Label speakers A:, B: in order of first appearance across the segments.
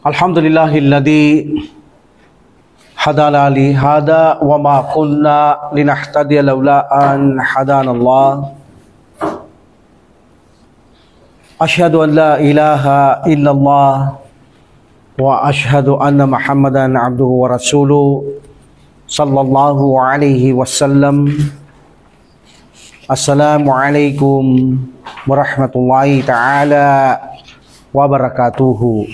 A: Alhamdulillahilladzi hadana li hada wa ma kunna linahtadiya laula an hadana Allah. Ashhadu an la ilaha illallah wa ashhadu anna Muhammadan abduhu wa rasuluhu sallallahu alaihi wasallam. Assalamualaikum warahmatullahi ta'ala wabarakatuhu.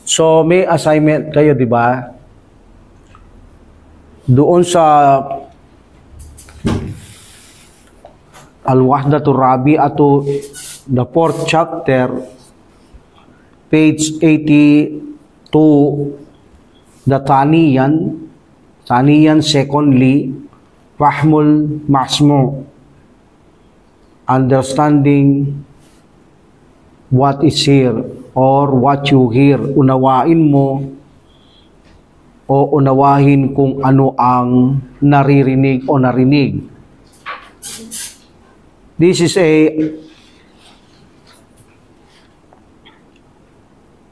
A: So may assignment kayo, di ba? Doon sa Al-Wahdatur Rabi'atu, the 4th chapter, page 82, the Taniyan secondly, Fahmul Masmu, understanding what is here or what you hear. Unawain mo o unawahin kung ano ang naririnig o narinig. This is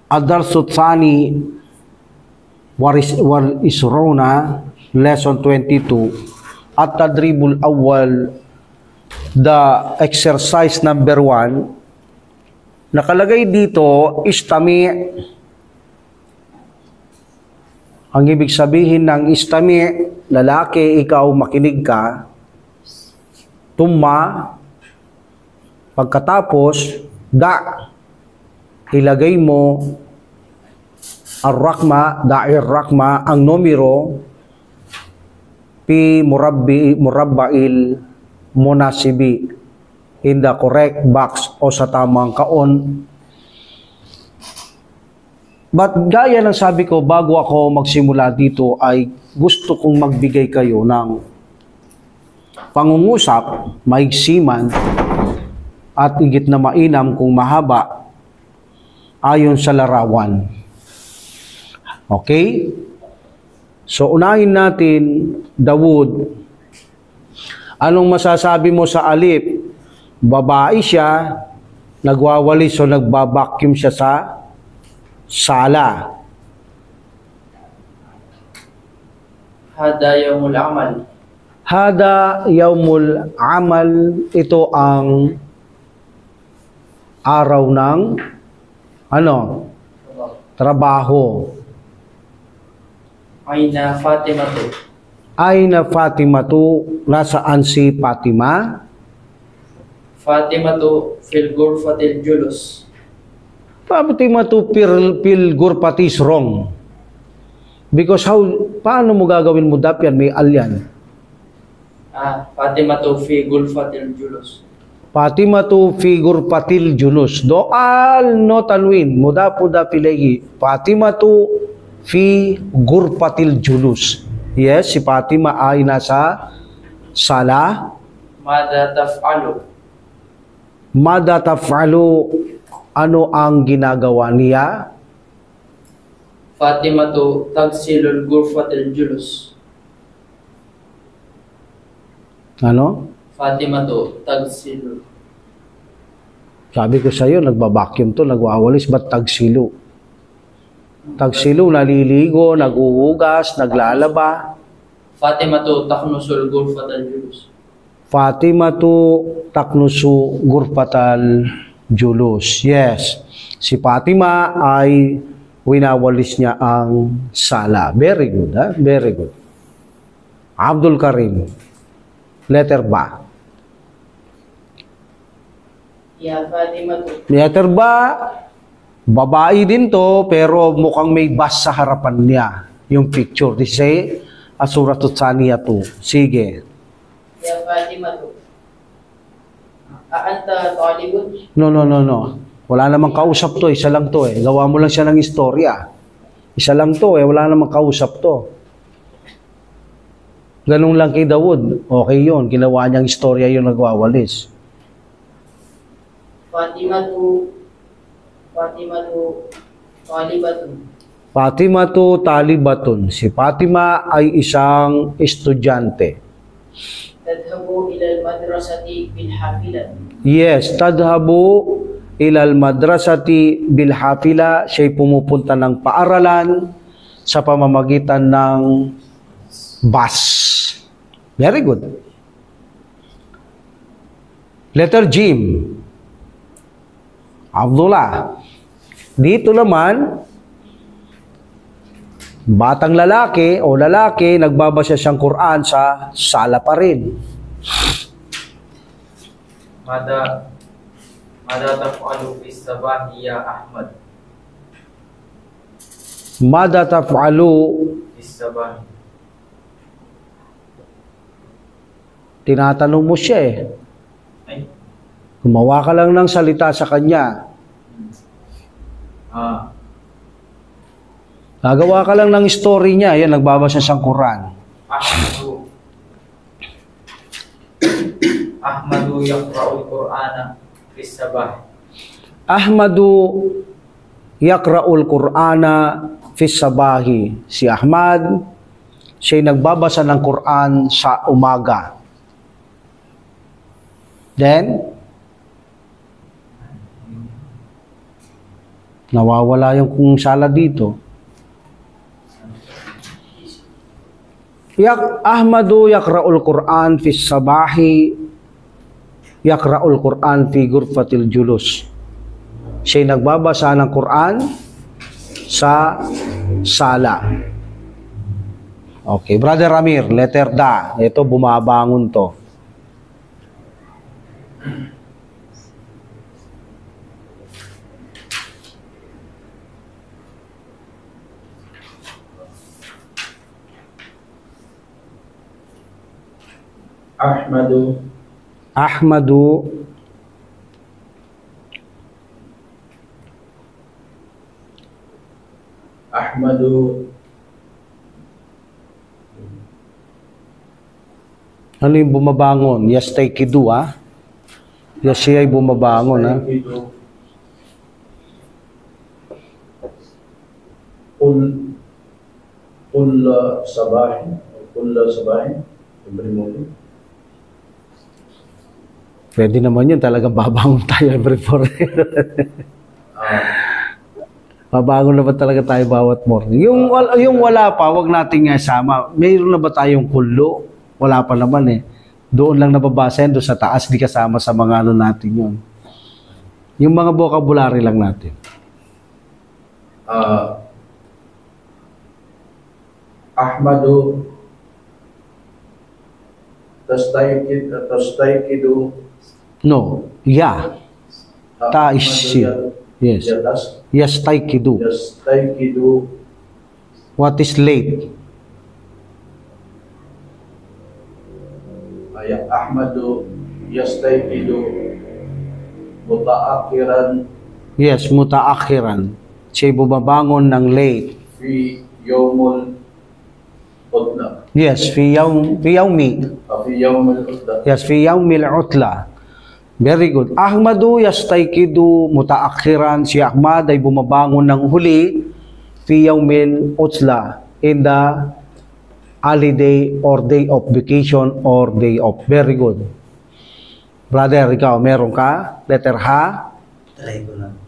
A: Ad-Darsu Tsani Wal Isrona, lesson 22, At-Tadribul Awwal, the exercise number 1. Nakalagay dito, istami. Ang ibig sabihin ng istami, lalaki, ikaw makinig ka. Tumma, pagkatapos, ilagay mo ar-rakma, da'ir rakma, ang numero, pi murabba'il munasibi, in the correct box o sa tamang kaon. But gaya ng sabi ko, bago ako magsimula dito, ay gusto kong magbigay kayo ng pangungusap, maigsiman, at higit na mainam kung mahaba, ayon sa larawan. Okay? So, unahin natin, Dawood. Anong masasabi mo sa alif? Babae siya, nagwawalis o nagbabacuum siya sa sala.
B: Hada yaumul amal.
A: Hada yaumul amal, ito ang araw ng trabaho.
B: Aina Fatimatu.
A: Aina Fatimatu, nasaan si Fatima?
B: Fatimatu fil ghurfatil julus.
A: Fatimatu fil ghurfatis wrong. Because paano mo gagawin mo dapyan, may alyan?
B: Fatimatu fi ghurfatil julus.
A: Fatimatu fi ghurfatil julus. Doal no tanwin, mudapuda filehi. Fatimatu fi ghurfatil julus. Yes, si Fatima ay nasa sala.
B: Mada taf'alu.
A: Mada taf'alu, ano ang ginagawa niya?
B: Fatimatu tagsilul ghurfatil julus.
A: Ano?
B: Fatimatu tagsilul.
A: Sabi ko sa iyo, nagbabacuum to, nagwawalis, ba't tagsilo? Tagsilo, naliligo, naguhugas, naglalaba.
B: Fatimatu taknusul ghurfatal julus.
A: Fatimatu taknusu ghurfatal julus. Yes. Si Fatima ay winawalis niya ang sala. Very good, ha? Very good. Abdul Karim. Letter ba?
B: Ya Fatimatu.
A: Letter ba? Babae din to, pero mukhang may bas sa harapan niya. Yung picture. This is As-Suratut Tsaniyatu. Sige.
B: Ya Fatimatu. Anta talibun?
A: No. Wala namang kausap to. Isa lang to eh. Gawa mo lang siya ng istorya. Isa lang to eh. Wala namang kausap to. Ganun lang kay Dawood. Okay yun. Ginawa niyang istorya yung nagwawalis.
B: Fatimatu talibatun.
A: Fatimatu talibatun. Si Fatima ay isang estudyante.
B: Tadhabu ila al-madrasati bil hafilat.
A: Yes, tadhabu ilal madrasati bil hafila, siya'y pumupunta ng paaralan sa pamamagitan ng bus. Very good. Letter G. Abdullah. Dito naman, batang lalaki o lalaki, nagbabasa siyang Quran sa sala pa rin.
C: Mada taf'alu fi sabahi ya Ahmad?
A: Mada taf'alu
C: Fi sabahi.
A: Tinatanong mo siya eh.
C: Ay.
A: Gumawa ka lang ng salita sa kanya. Nagawa ka lang ng story niya. Yan, nagbabasa siyang Quran.
C: Ahmadu yaqra'ul Qur'ana fi sabahi.
A: Ahmadu yaqra'ul Qur'ana fi sabahi. Si Ahmad, siya'y nagbabasa ng Quran sa umaga. Then, nawawala yung kung sala dito. Ahmadu yaqra'ul Quran fi sabahi, yaqra'ul Quran fi ghurfatil julus. Siya'y nagbabasa ng Quran sa sala. Okay, Brother Ramir, letter da. Ito, bumabangon to. Ahmadu ano yung bumabangon? Yastaykidu, ha? Yes, siya ay bumabangon, ha?
D: sabahin. Every morning.
A: Pwede naman yun, talagang babangon tayo every morning. Babangon na ba talaga tayo bawat morning? Yung wala pa, wag nating isama. Mayroon na ba tayong kulo? Wala pa naman eh. Doon lang nababasa yan, doon sa taas, di kasama sa mga ano natin yun. Yung mga vocabulary lang natin.
D: Ahmadu tastaykidu.
A: No, ya. Ta is she. Yes. Yastaykidu. What is late?
D: Ahmadu yastaykidu mutaakhiran.
A: Yes, mutaakhiran. Siya bumabangon ng late.
D: Fi yawmul utla.
A: Yes, fi yawmi.
D: Fi yawmul utla.
A: Yes, fi yawmil utla. Very good. Ahmadu yastaykidu mutaakhiran. Si Ahmad ay bumabangon ng huli fi yawmil utla, in the holiday or day of vacation or day off. Very good. Brother, ikaw, meron ka? Letter H?
E: Try ko lang.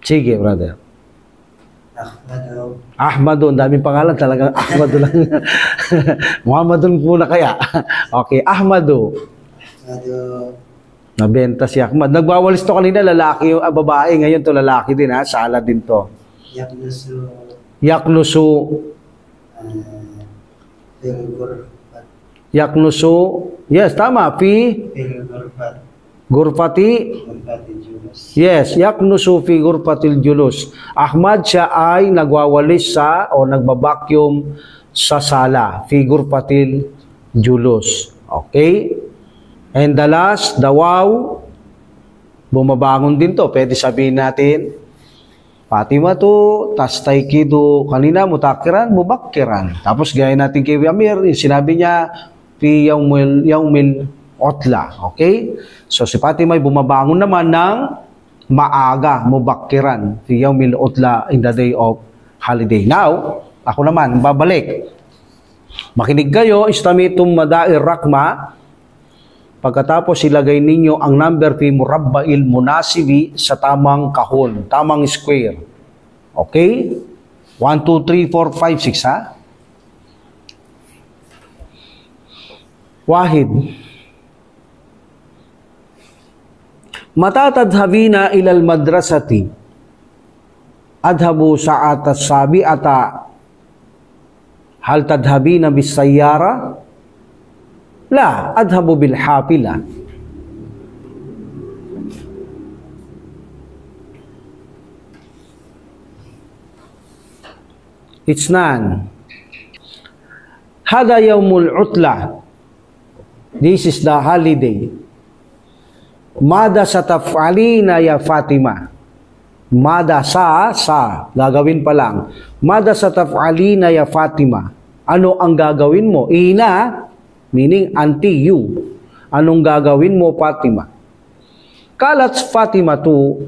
A: Sige, brother.
E: Ahmadu.
A: Ahmadu, ang daming pangalan, talagang Ahmadu lang. Muhammadun muna kaya. Okay, Ahmadu.
E: Ahmadu.
A: Nabenta si Ahmad. Nagwawalis to kanina, lalaki yung babae. Ngayon to lalaki din, ha? Sala din to.
E: Yaknusu.
A: Yaknusu.
E: Filgurfat.
A: Yaknusu. Yes, tama.
E: Filgurfat.
A: Gurfati.
E: Gurfati julus.
A: Yes, yaknusu fi gurfatil julus. Ahmad, siya ay nagwawalis sa o nagbabacuum sa sala. Fi gurfatil julus. Okay? And the last, the wow, bumabangon din to. Pwede sabihin natin, Fatima to, tastaykidu, kanina mutakiran, mubakiran. Tapos gaya natin kay Amir, sinabi niya, fi yawmil otla. Okay? So si Fatima ay bumabangon naman ng maaga, mubakiran, fi yawmil otla, in the day of holiday. Now, ako naman, babalik. Makinig kayo, istamitum madair rakma. Pagkatapos ilagay ninyo ang number fi murabba'il munasibi sa tamang kahon, tamang square. Okay? 1, 2, 3, 4, 5, 6 ha? Wahid. Mata tadhabina ilal madrasati adhabu sa'at as-sabi'ata hal tadhabina bis-sayyara la adhabu bil hafila. Itsnan. Hada yawmul utla. This is the holiday. Mada sataf'alina ya Fatima. Mada sa gagawin pa lang. Mada sataf'alina ya Fatima. Ano ang gagawin mo? Ina, meaning anti you. Anong gagawin mo, Fatima? Kalat Fatima tu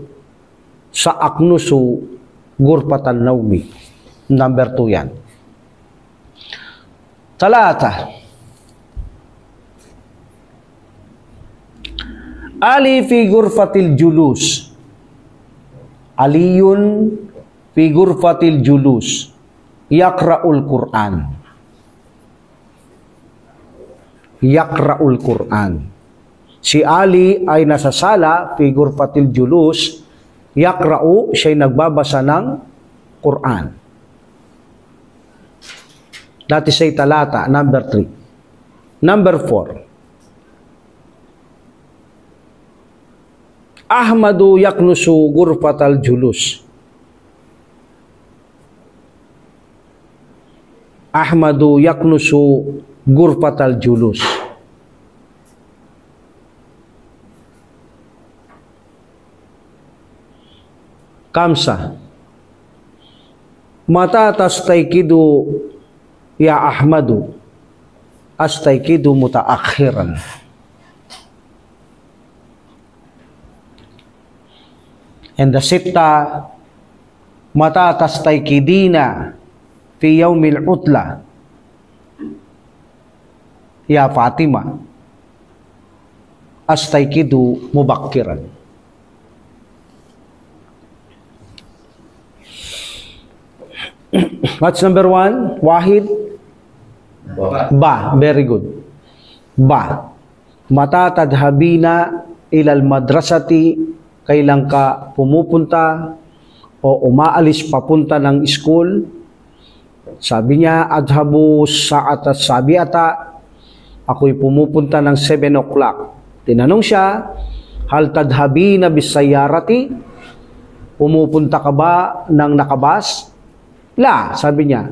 A: sa aknusu gurpatan naumi. Number 2 yan. Talata. Ali fi gurfatil julus. Aliyun fi gurfatil julus. Yakra'ul Qur'an. Yakra'ul Qur'an. Si Ali ay nasa sala fi gurfatil julus. Yakra'u, siya'y nagbabasa ng Qur'an. That is ay talata, number 3. Number 4. Ahmadu yaknusu gurfatal julus. Ahmadu yaknusu gurfatal julus. Kamsa. Mata tastaykidu ya Ahmadu. Astaykidu mutaakhiran. And the sitta, mata tastaykidina fi yawmil utla ya Fatima astaykidu mubakkiran. What's number 1? Wahid? Ba. Very good. Ba. Mata tadhabina ilal madrasati, kailan ka pumupunta o umaalis papunta ng school? Sabi niya, adhabu sa'at as-sabi'ata, ako'y pumupunta ng 7 o'clock. Tinanong siya, hal tadhabina bis-sayyarati, pumupunta ka ba ng nakabas? La, sabi niya,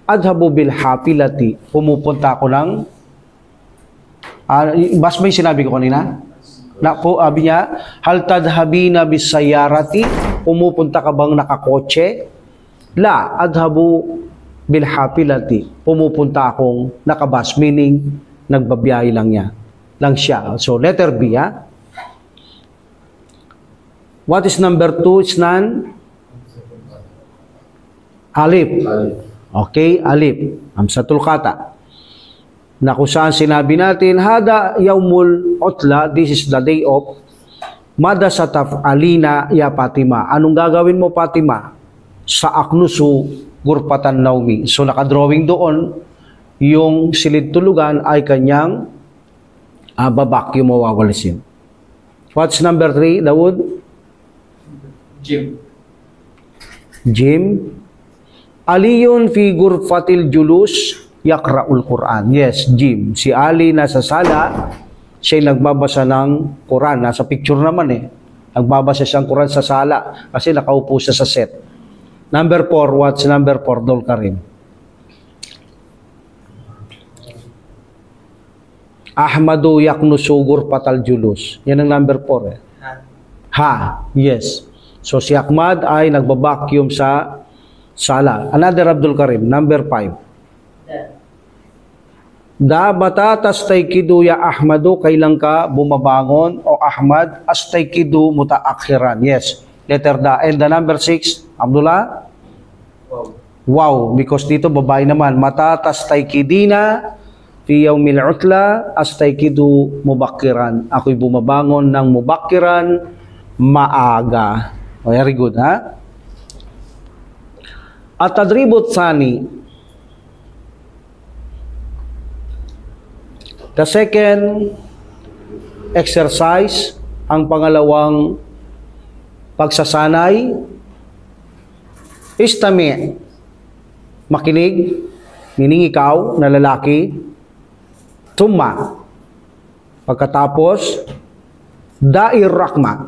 A: adhabu bil hafilati, pumupunta ako ng bas ba yung sinabi ko kanina? Sabi niya, hal tadhabina bis-sayyarati, pumupunta ka bang nakakotse? La, adhabu bil hafilati, pumupunta akong nakabas, meaning nagbabiyahe lang siya. So letter B, ha? What is number 2? It's nan? Alif. Okay, alif. Amsatul kata. Na kung saan sinabi natin, hada yaumul utla, this is the day of, mada sataf'alina ya Fatima. Anong gagawin mo, Fatima? Sa aknusu gurpatan naumi. So nakadrawing doon, yung silid tulugan ay kanyang babak, yung mawawalisin. What's number 3, Dawood?
C: Jim.
A: Jim. Aliyun fi gurfatil julus yakra'ul Qur'an. Yes, Jim. Si Ali nasa sala, siya nagbabasa ng Quran. Nasa picture naman eh. Nagbabasa siyang Quran sa sala kasi nakaupo siya sa set. Number 4, what's number 4, Dol Karim? Ahmadu yaknusu gurfatal julus. Yan ang number 4 eh. Ha, yes. So si Ahmad ay nagbabacuum sa sala. Another Abdul Karim, number 5. Da bata tastaykidu ya Ahmadu, kailan ka bumabangon o Ahmad? Astaykidu mutaakhiran. Yes, letter da. And the number 6, Abdullah?
C: Wow.
A: Wow, because dito babae naman. Mata tastaykidina Fi yawmil utla astayqidu mubakkiran. Ako'y bumabangon ng mubakkiran, maaga. Oh, very good, ha? At tadribut thani. The second exercise, ang pangalawang pagsasanay, istami. Makinig, meaning ikaw na lalaki. Tumma. Pagkatapos, da'ir rakma.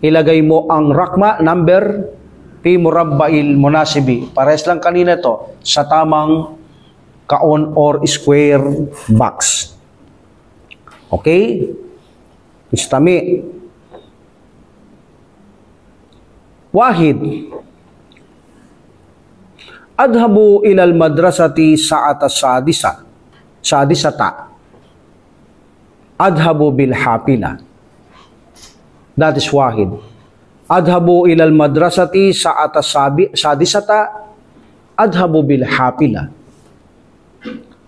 A: Ilagay mo ang rakma number fi murabba'il munasibi. Pares lang kanina to sa tamang kaon or square box. Okay? Istami. Wahid. Adhabu ilal madrasati sa'ata sadisata. Adhabu bil hapila. That is wahid. Adhabu ilal madrasati sa'ata sadisata. Adhabu bil hapila.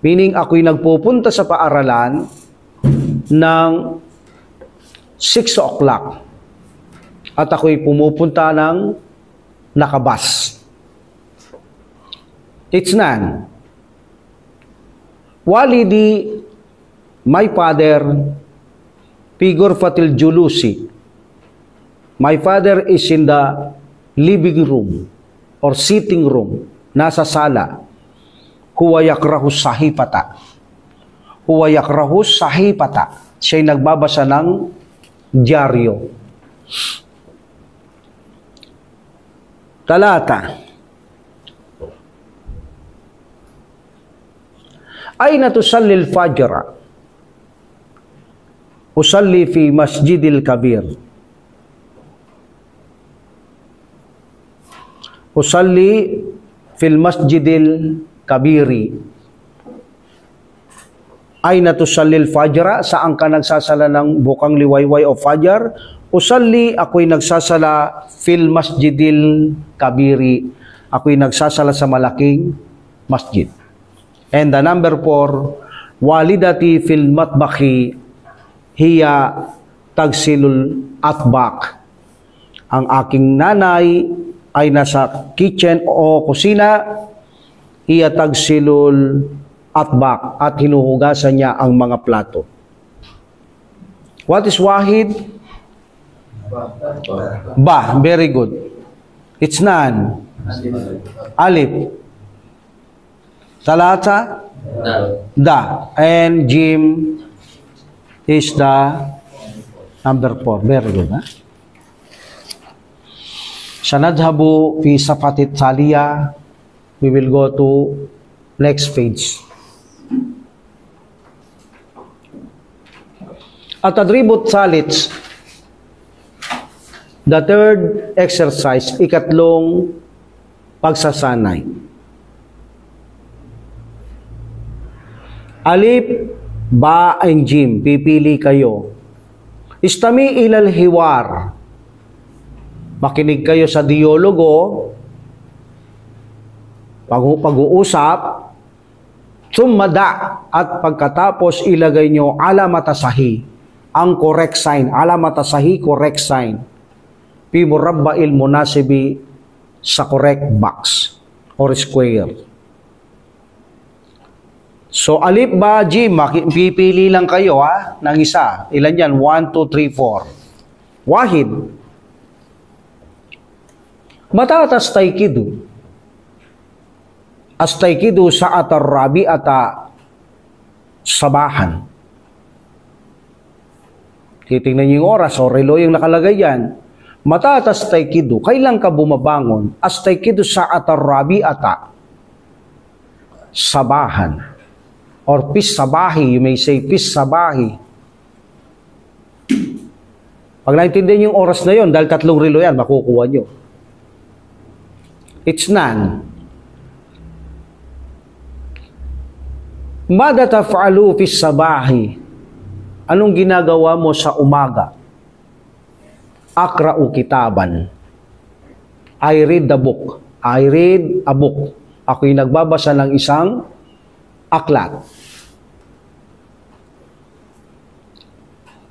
A: Meaning, ako'y nagpupunta sa paaralan ng 6 o'clock. At ako'y pumupunta ng nakabas. Itsnan. Walidi, my father, figure fatil julusi. My father is in the living room or sitting room, nasa sala. Huwa yakrahu sahifata. Huwa yakrahu sahifata. Siya'y nagbabasa ng dyaryo. Talata. Aina tusalli al-fajra? Usalli fi masjidil kabir. Usalli fil masjidil kabiri. Aina tusalli al-fajra? Saan ka nagsasala ng bukang liwayway o fajar? Usalli, ako'y nagsasala fil masjidil kabiri. Ako'y nagsasala sa malaking masjid. And the number 4, walidati fil matbakhi hiya tagsilul atbak. Ang aking nanay ay nasa kitchen o kusina, hiya tagsilul atbak, at hinuhugasan niya ang mga plato. What is wahid? Ba, very good. It's nan. Alif. Talata? Da. And Jim is the number 4. Very good, ha? Sanadhabu fi safatit taliya. We will go to next page. At tadribut salits. The third exercise, ikatlong pagsasanay. Alif, ba, and jim. Pipili kayo. Istami ilal hiwar. Makinig kayo sa dialogo. Pag-uusap. Sumada. At pagkatapos ilagay nyo alamatasahi. Ang correct sign. Alamatasahi, correct sign. Pi murabba'il munasibi sa correct box or square. So, alif ba, jim, pipili lang kayo, ha, ng isa. Ilan yan? 1, 2, 3, 4. Wahid. Mata astayqidu. Astayqidu sa'at ar-rabi'ata sabahan. Titingnan niyo yung oras o relo yung nakalagay yan. Mata astayqidu. Kailan ka bumabangon? Astayqidu sa'at ar-rabi'ata sabahan. Or pis sabahi, you may say pis sabahi. Pag naintindihan yung oras na yon, dahil 3 relo yan, makukuha nyo. It's nan. Mada taf'alu pis sabahi? Anong ginagawa mo sa umaga? Akra'u kitaban. I read the book. I read a book. Ako'y nagbabasa ng isang aklat.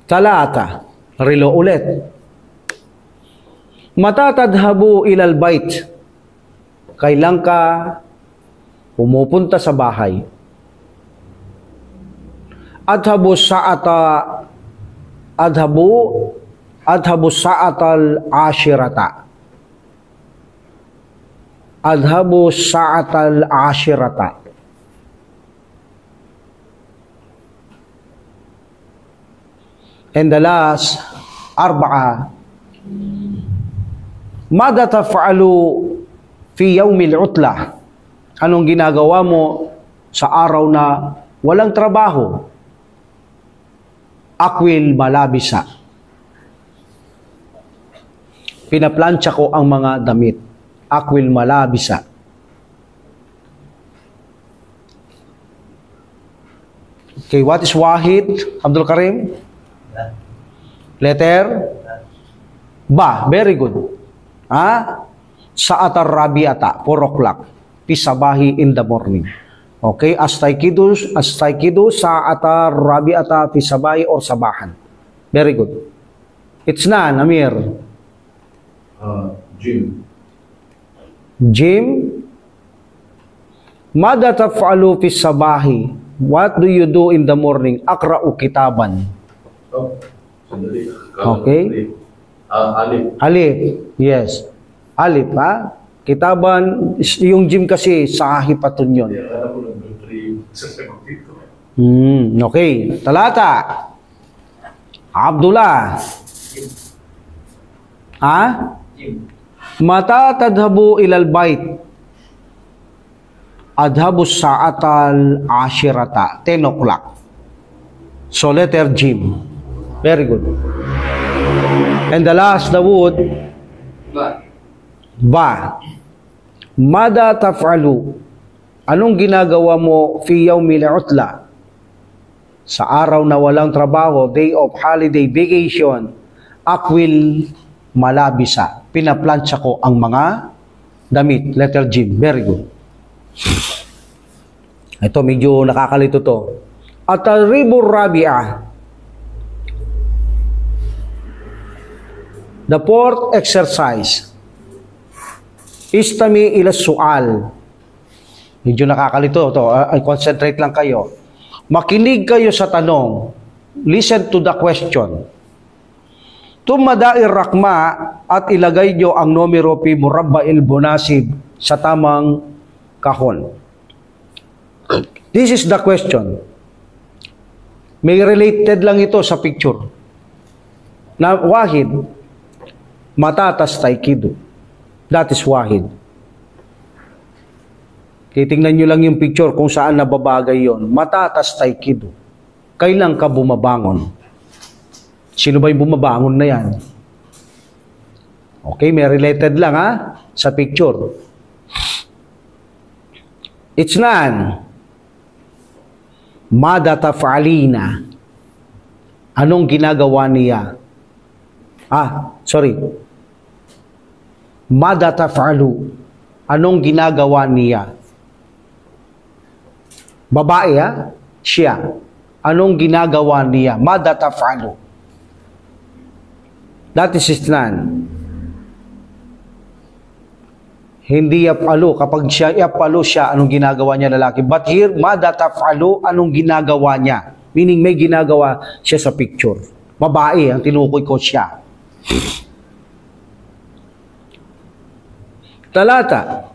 A: Talata. Relo ulit. Mata tadhabu ilal bait. Kailan ka pumupunta sa bahay? Adhabu sa'atal ashirata. Adhabu sa'atal ashirata. And the last, arba'a. Mada taf'alu fi yawmil utla? Anong ginagawa mo sa araw na walang trabaho? Akwil malabisa. Pinaplansya ko ang mga damit. Akwil malabisa. Okay, what is wahid, Abdul Karim? Letter? Ba. Very good. Sa'atar rabiata, 4 o'clock. Pisabahi in the morning. Okay, astaykidu sa'atar rabiata pisabahi or sabahan. Very good. It's nan, Amir.
D: Gym.
A: Jim. Mada taf'alu pisabahi? What do you do in the morning? Akra'u kitaban.
D: Oh, sandali.
A: Okay.
D: Alif.
A: Alif. Yes. Alif, ha? Kitaban, yung gym kasi sa hipaton yun.
D: Alam mo lang, sasagot dito.
A: Okay. Talata. Abdullah.
C: Jim.
A: Mata tadhabu ilal bait? Adhabu sa'atal ashirata. 10 o'clock. So letter Jim. Very good. And the last, the wood. Ba. Mada taf'alu? Anong ginagawa mo fi yawmil utla? Sa araw na walang trabaho, day of holiday, vacation, akwil malabisa. Pinaplansya ko ang mga damit. Letter Jim. Very good. Ito, medyo nakakalito to. At-ribur rabi'ah. The fourth exercise. Istami ila su'al. Medyo nakakalito to. Concentrate lang kayo. Makinig kayo sa tanong. Listen to the question. Tumadair rakma at ilagay nyo ang numero pi murabba'il bunasib sa tamang kahon. This is the question. May related lang ito sa picture. Na wahid, matatas taykido. That is wahid. Titingnan nyo lang yung picture kung saan nababagay yon. Matatas taykido. Kailan ka bumabangon? Sino ba yung bumabangon na yan? Okay, may related lang sa picture. It's nan. Mada taf'alina? Anong ginagawa niya? Mada taf'alu? Anong ginagawa niya? Babae, siya. Anong ginagawa niya? Mada taf'alu? That is isnan. Hindi yap'alu. Kapag siya yap'alu siya, anong ginagawa niya lalaki? But here, mada taf'alu? Anong ginagawa niya? Meaning may ginagawa siya sa picture. Babae, ang tinukoy ko siya. Talata.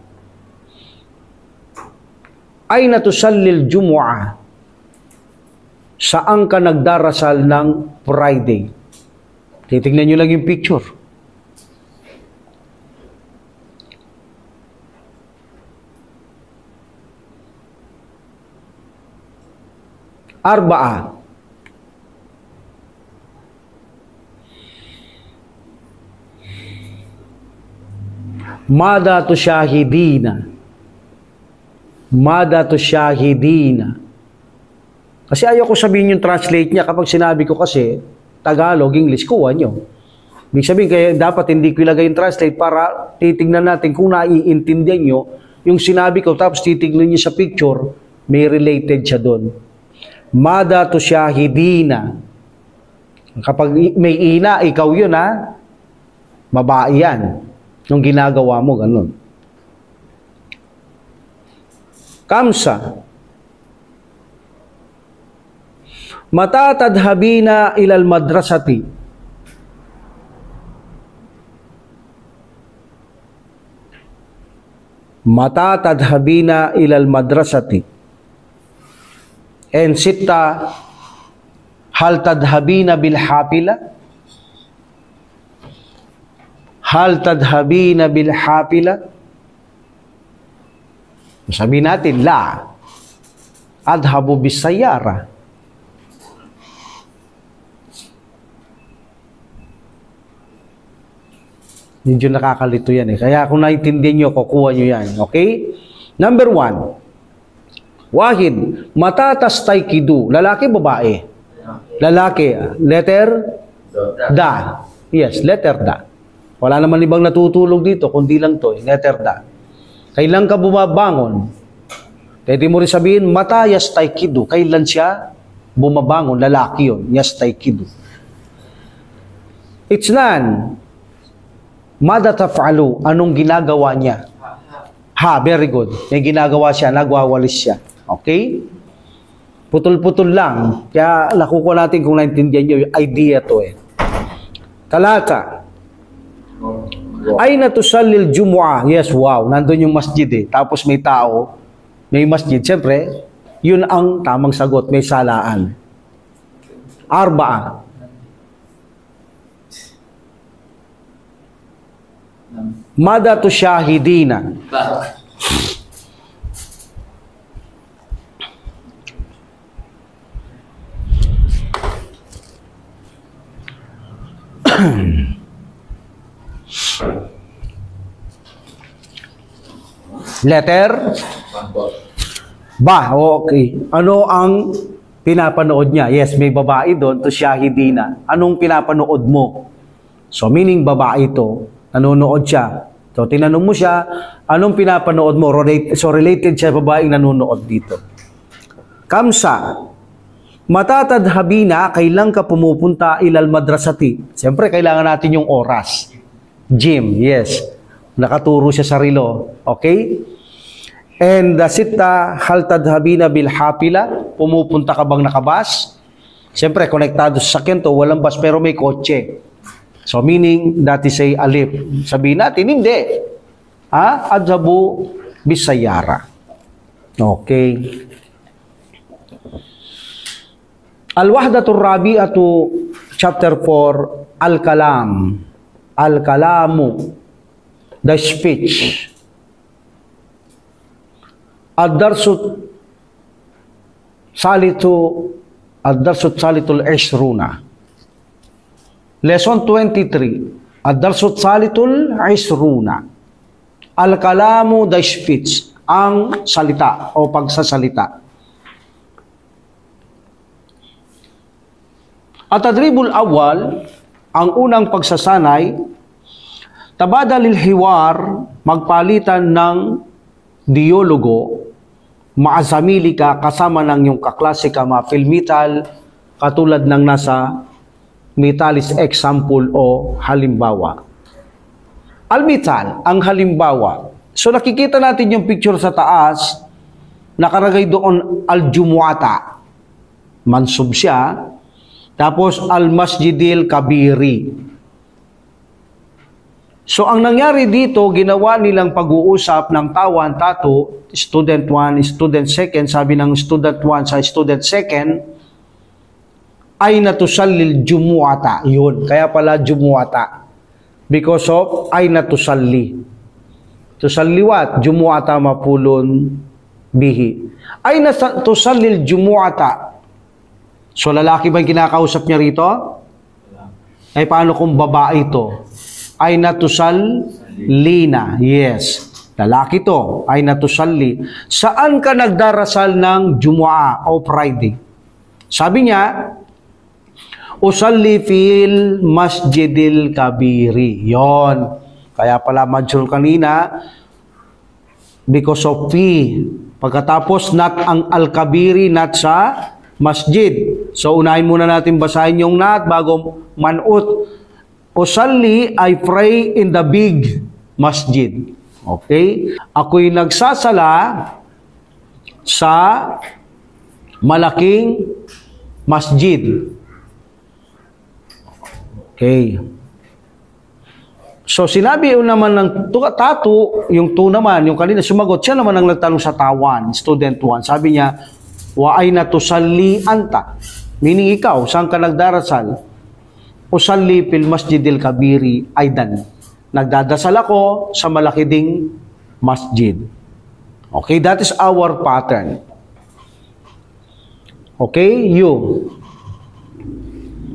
A: Aina tusallil jumu'ah? Saan ka nagdarasal ng Friday? Titignan nyo lang yung picture. Arba'a. Mada tusyahidina? Mada tusyahidina? Kasi ayaw ko sabihin yung translate niya kapag sinabi ko kasi Tagalog, English, kuha nyo. Ibig sabihin, kaya dapat hindi ko ilagay yung translate para titignan natin kung naiintindihan nyo yung sinabi ko, tapos titignan nyo sa picture, may related siya doon. Mada tusyahidina? Kapag may ina, ikaw yun ha. Babae yan. Nung ginagawa mo, ganun. Kamsa. Mata tadhabina ilal madrasati. Mata tadhabina ilal madrasati. And sitta, hal tadhabina bil hapila? Hal tadhabina bil hapila? Sabihin natin, la. Adhabu bis sayara. Medyo nakakalito yan eh. Kaya kung naintindihan nyo, kukuha nyo yan. Okay? Number 1. Wahid, matatas taikidu. Lalaki, babae? Lalaki. Letter? Da. Yes, letter da. Wala naman ibang natutulog dito, kundi lang to. Letter da. Kailan ka bumabangon? Pwede mo rin sabihin, mata yastaykidu. Kailan siya bumabangon? Lalaki yun. Yastaykidu. It's none. Mada taf'alu, anong ginagawa niya? Ha, very good. May ginagawa siya, nagwawalis siya. Okay? Putol-putol lang. Kaya nakukuha natin kung naintindihan niyo yung idea to eh. Talata. Ay natusallil jumu'ah. Yes, wow. Nandun yung masjid eh. Tapos may tao, may masjid. Siyempre, yun ang tamang sagot. May salaan. Arba'a. Mada to syahidina. Letter? Ba, okay. Ano ang pinapanood niya? Yes, may babae doon, to syahidina. Anong pinapanood mo? So, meaning babae to. Nanonood siya. So, tinanong mo siya, anong pinapanood mo? So, related siya babaeng nanonood dito. Kamsa, matatadhabina, kailan ka pumupunta ilal madrasati? Siyempre, kailangan natin yung oras. Gym, yes. Nakaturo siya sa relo. Okay? And sitta, hal tadhabina bil hapila, pumupunta ka bang nakabas? Siyempre, konektado sa sakyan to, walang bus, pero may kotse. So, meaning, that is a alif. Sabihin natin, hindi. Ha? Adhabu bisayara. Okay. Al-Wahdatul Rabi'atu, chapter 4, Al-Kalam. Al-Kalamu, the speech. Ad-Darsut Salitul Ishruna. Lesson 23. Ad-Darsut Salitul Ishruna. Al-Kalamu, the speech. Ang salita o pagsasalita. At-Tadribul Awwal, ang unang pagsasanay, tabadalil hiwar, magpalitan ng dialogo, maazamilika, kasama ng yung kaklase ka, filmital, katulad ng nasa mitalis example o halimbawa. Al-mital, ang halimbawa. So nakikita natin yung picture sa taas, nakalagay doon al-jumu'ata. Mansub siya. Tapos al-masjidil kabiri. So ang nangyari dito, ginawa nilang pag-uusap ng tawan, tato, student 1, student 2, sabi ng student 1 sa student 2, ay natusallil jumu'ata. Yun, kaya pala jumu'ata. Because of ay natusalli. Tusalliwat, jumu'ata mapulun bihi. Ay natusallil jumu'ata. So lalaki ba yung kinakausap niya rito? Ay paano kung babae ito? Ay natusallina. Yes. Lalaki to. Ay natusalli. Saan ka nagdarasal ng Jumu'ah o Friday? Sabi niya, usalli fil masjidil kabiri. Yon. Kaya pala majul kanina, because of fi. Pagkatapos, not ang al-kabiri, not sa masjid. So, unahin muna natin basahin yung nat bago manut. Usalli, I pray in the big masjid. Okay? Ako'y nagsasala sa malaking masjid. Okay. So, sinabi naman ng tatu, yung tu naman, yung kanina sumagot, siya naman ang nagtanong sa tawan, student 1. Sabi niya, wa ayna tusalli anta. Meaning ikaw, saan ka nagdarasal? Usalli fil masjidil kabiri aidan. Nagdadasal ako sa malaki ding masjid. Okay, that is our pattern. Okay, you.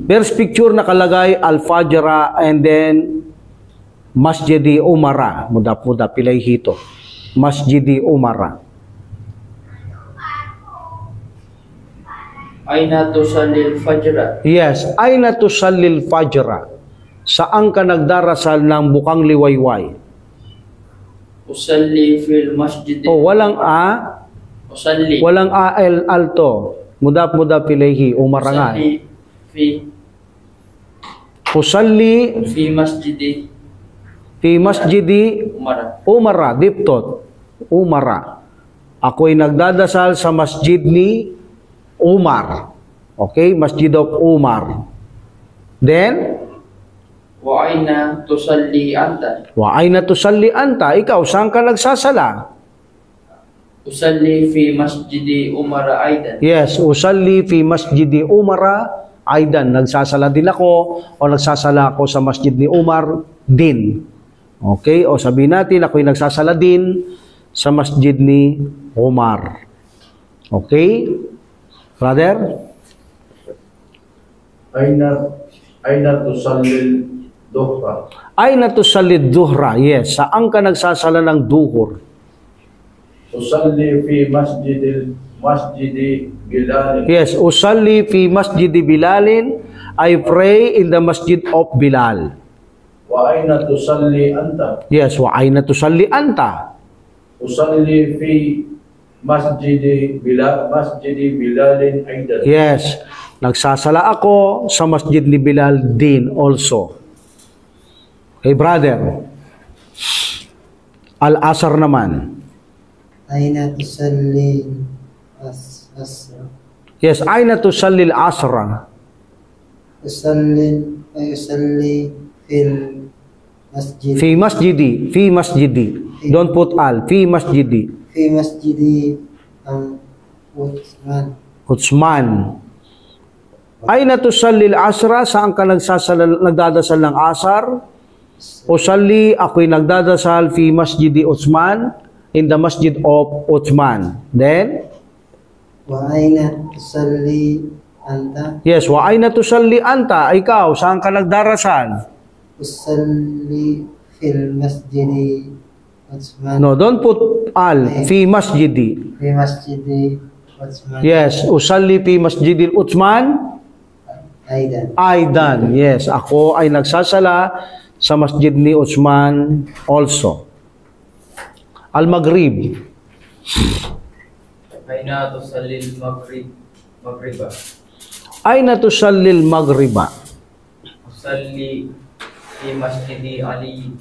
A: There's picture nakalagay Al-Fajra and then Masjidi Umara. Muda-muda pilay hito. Masjidi Umara.
C: Aina tusallil fajra.
A: Yes, aina tusallil fajra. Saan ka nagdarasal ng bukang liwayway?
C: Usalli fil masjid.
A: Oh, walang a,
C: Usalli.
A: walang al alto. Muda-muda pilayhi, umara nga.
C: Usalli
A: Usalli
C: fi masjidi
A: fi masjidi
C: Umara.
A: Umara, diptot. Umara. Ako'y nagdadasal sa masjid ni Umar. Okay, Masjid of Umar. Then,
C: Wa aina tusalli anta.
A: wa ayna tusalli anta? Ikaw, saan ka nagsasala?
C: Usalli fi masjidi Umara aidan.
A: Yes, usalli fi masjidi Umara aidan. Nagsasala din ako o nagsasala ako sa masjid ni Umar din. Okay, o sabihin natin ako'y nagsasala din sa masjid ni Umar. Okay? Brother?
D: Aina tusallil duhra.
A: Ay natusalid duhra. Yes, saan ka nagsasala ng duhur?
D: Usalli fi masjidi Bilal.
A: Yes, usalli fi masjidi Bilalin. I pray in the masjid of Bilal.
D: Wa aina tusalli anta.
A: Yes, wa ayna tusalli anta?
D: Usalli fi masjidi Bilalin aidan.
A: Yes, nagsasala ako sa masjid ni Bilal din also. Hey brother, Al-Asr naman.
E: Aina tusalli asra.
A: Yes, ayna tusalli al-asra.
E: Usalli fil masjid.
A: Fi masjidi. Don't put al. Fi masjidi.
E: Fi masjidi Uthman.
A: Utsman. Ayna tusalli al-asra, saan ka nagdadasal ng asar? Usalli, ako'y nagdadasal fi masjidi Utsman, in the masjid of Utsman. Then,
E: Wa aina tusalli anta.
A: yes, wa ayna tusalli anta? Ikaw, saan ka nagdarasal?
E: Usalli fil masjidi Uthman.
A: No, don't put al. Fi masjidi.
E: Fi masjidi Uthman.
A: Yes, usalli fi masjidil Utsman.
E: Aidan.
A: Aidan. Yes, ako ay nagsasala sa masjid ni Utsman also. Al-Maghrib.
C: Aina tusallil maghriba.
A: Ayna tusallil maghriba?
C: Usalli fi masjidi aliyin.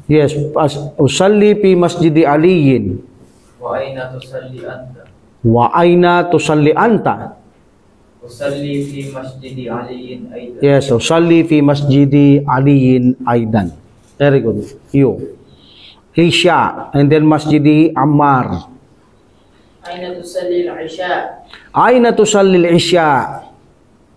A: Yes, usalli fi masjidi aliyin.
C: Wa aina tusalli anta.
A: Wa ayna tusalli anta?
C: Usalli fi masjidi aliyin aidan.
A: Yes, usalli fi masjidi aliyin aidan. Very good. You. Isya. And then masjidi Ammar.
B: Aina tusalli al-isha.
A: Ayna tusalli al-isya?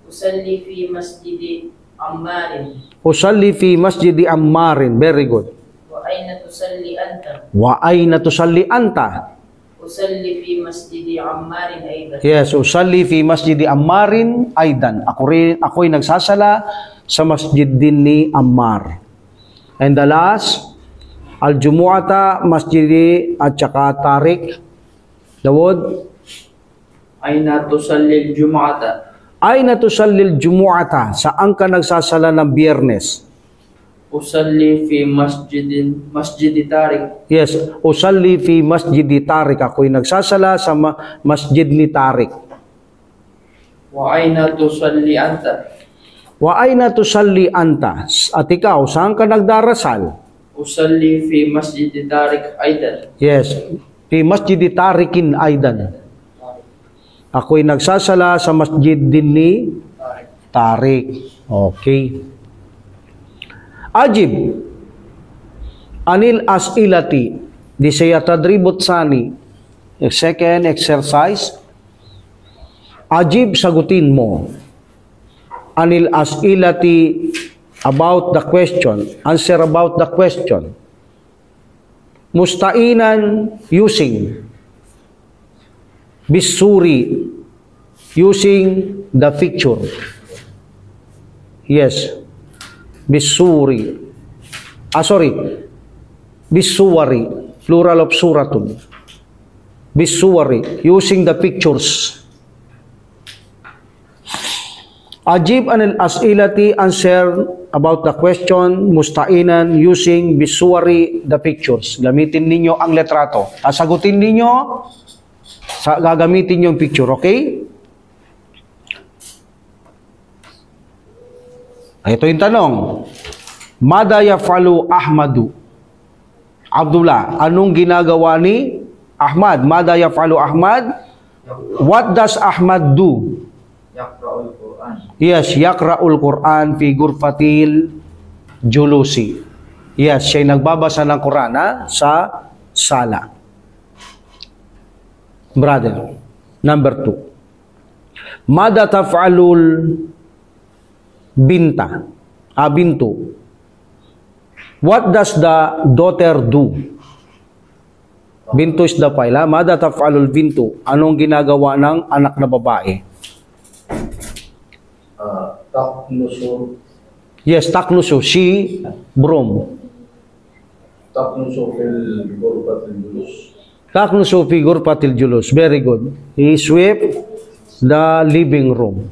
B: Usalli fi masjidi Ammarin.
A: Usalli fi masjidi Ammarin. Very good.
B: Wa aina tusalli anta.
A: Wa ayna tusalli anta?
B: Usalli fi masjidi Ammarin aidan.
A: Yes, usalli fi masjidi Ammarin aidan. Ako'y nagsasala sa masjid din ni Ammar. And the last, Al-Jumu'ata, Masjidi at saka Tariq. Dawud?
C: Aina tusallil jum'ata.
A: Ayna tusallil Jumu'ata? Saan ka nagsasala ng Biyernes?
C: Usalli fi masjidi Tariq.
A: Yes, usalli fi masjidi Tariq. Ako'y nagsasala sa masjid ni Tariq.
C: Wa aina tusalli anta?
A: Wa aina tusalli anta? At ikaw, saan ka nagdarasal?
C: Usalli fi masjid Tariq aidan.
A: Yes, fi masjid Tariqin aidan. Ako'y nagsasala sa masjid din ni Tariq. Okay. Ajib. Anil as'ilati. Di siya tadribot sani. Second exercise. Ajib, sagutin mo. Anil as'ilati, about the question. Answer about the question. Mustainan, using. Bisuri, using the picture. Yes. Bisuri. Bisuwari. Plural of suratun. Bisuwari, using the pictures. Ajib anil as'ilati, answer about the question, mustainan, using bisuwari, the pictures. Gamitin ninyo ang letrato. Sagutin ninyo, gagamitin yung picture, okay? Ito yung tanong. Mada yaf'alu Ahmadu? Abdullah, anong ginagawa ni Ahmad? Mada yaf'alu Ahmad? What does Ahmad do?
C: Yaqra'ul Quran.
A: Yes, yaqra'ul Quran fi ghurfatil julusi. Yes, siya nagbabasa ng Quran sa sala. Brother, number 2. Mada taf'alul bintu? What does the daughter do? Bintu is the file. Mada taf'alul bintu? Anong ginagawa ng anak na babae?
D: Taknusu.
A: Yes, taknusu. She broom.
D: Taknusu fil ghurfatil julus.
A: Taknusu fi ghurfatil julus. Very good. He sweep the living room.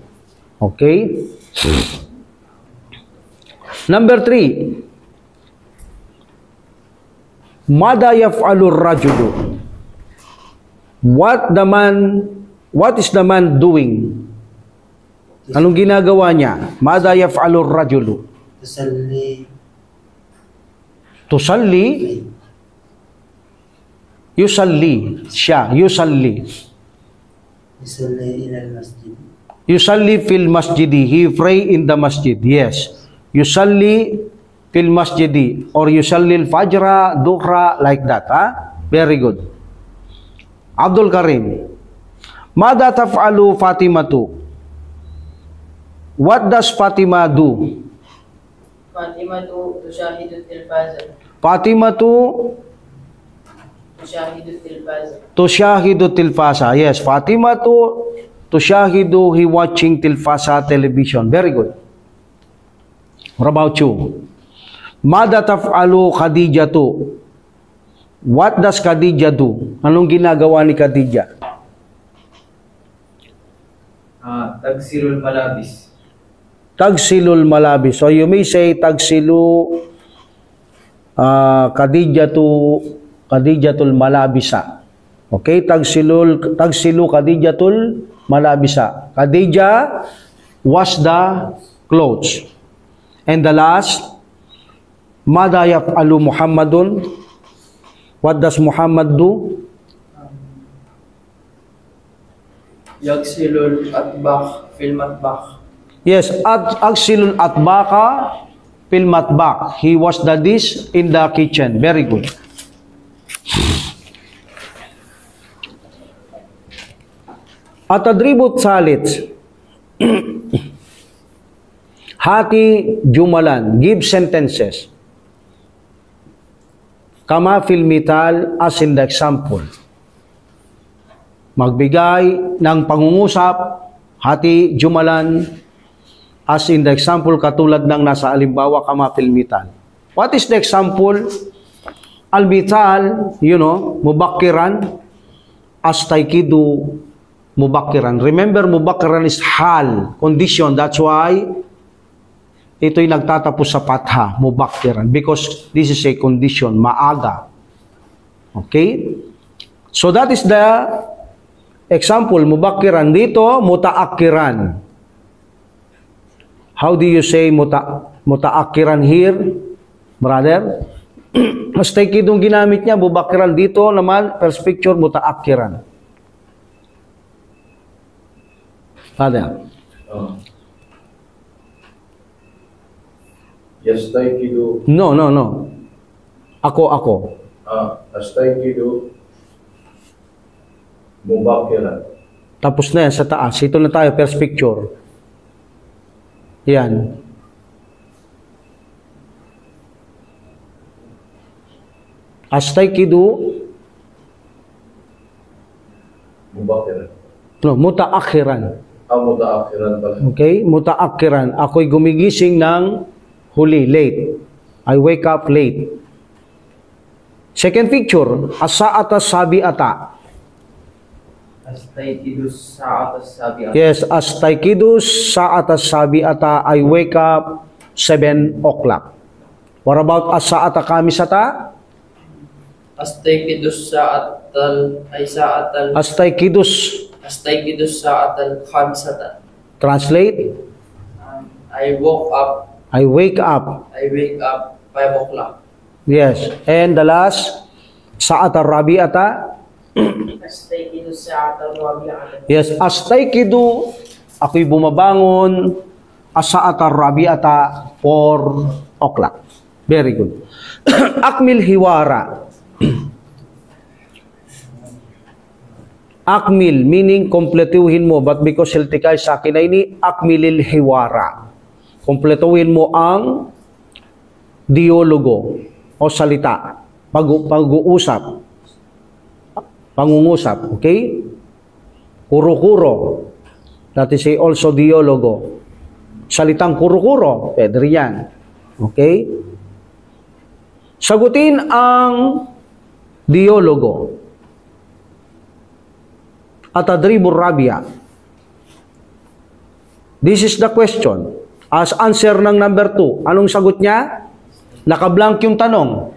A: Okay? Number 3. Mada yaf'alur rajulu? What is the man doing? Anong ginagawa niya? Mada yaf'alur rajulu? Tusalli? Yusalli. Siya. Yusalli
E: ila al-masjid.
A: Yusalli fil masjidi. He pray in the masjid. Yes. Yusalli fil masjidi. Or yusalli al-fajra, duhra, like that. Very good. Abdul Karim. Mada taf'alu Fatimatu? What does Fatima do?
B: Fatimatu tushahidu tilfaza.
A: Fatimatu
B: Tushahidu tilfaza.
A: tushahidu tilfasa. Yes, Fatimatu tushahidu, he watching tilfasa, television. Very good. What about you? Mada taf'alu Khadijatu? What does Khadija do? Anong ginagawa ni Khadija?
C: Tagsilul malabis.
A: Tagsilul malabis. So you may say tagsilu Khadijatul malabisa. Okay, tagsilu Khadijatul malabisa. Khadija wash the clothes. And the last, Mada yaf'alu Muhammadun? What does Muhammad do?
C: Yagsilul atbakh fil matbakh.
A: Yes, agsilul atbaka fil matbakh. He washed the dish in the kitchen. Very good. Atadribut salit. Hati jumalan. Give sentences. Kama fil mital, as in the example. Magbigay ng pangungusap, hati jumalan, as in the example, katulad ng nasa alimbawa, kama fil mital. What is the example? Al-mital, mubakiran, as taikidu, mubakiran. Remember, mubakiran is hal, condition. That's why ito'y nagtatapos sa patha, mubakiran. Because this is a condition, maaga. Okay? So that is the Example, mubakiran dito, mutaakiran. How do you say mutaakiran here, brother? Astaykidong ginamit niya, mubakiran dito naman, first picture, mutaakiran. Brother.
D: Yastaykidu.
A: No. Ako.
D: Astaykidu. Mubakiran.
A: Tapos na yan sa taas. Ito na tayo, first picture. Yan. Astaykidu.
D: Mubakiran.
A: No, mutaakhiran.
D: Mutaakiran pala.
A: Okay? Mutaakhiran. Ako'y gumigising ng huli, late. I wake up late. Second picture, as-sa'ata sabi'ata.
C: Astaykidus sa'atas sabi'at.
A: Yes, astaykidus sa'ata sabi'ata. I wake up 7 o'clock. What about as-sa'ata kamisata?
B: Astaykidus sa'atal ay sa'atal
A: Astaykidus.
B: sa'atal khamisata.
A: Translate.
B: I woke up.
A: I wake up.
B: I wake up 5 o'clock.
A: Yes. And the last, sa'ata rabi'ata.
B: Astaykidus sa'atal rabi'ata.
A: Yes, astaykidu, ako'y bumabangon, as-sa'ata rabi'ata, 4 o'clock. Very good. Akmil hiwara. Akmil, meaning kompletuhin mo, but because siltikay sa akin ay ni akmilil hiwara. Kompletuhin mo ang dialogo o salita, pag-uusap, pangungusap, okay? Kuro-kuro, that is also dialogo. Salitang kuro-kuro, pwede rin yan. Okay? Sagutin ang dialogo. Atadribur rabia. This is the question. As answer ng number 2, anong sagot niya? Nakablank yung tanong.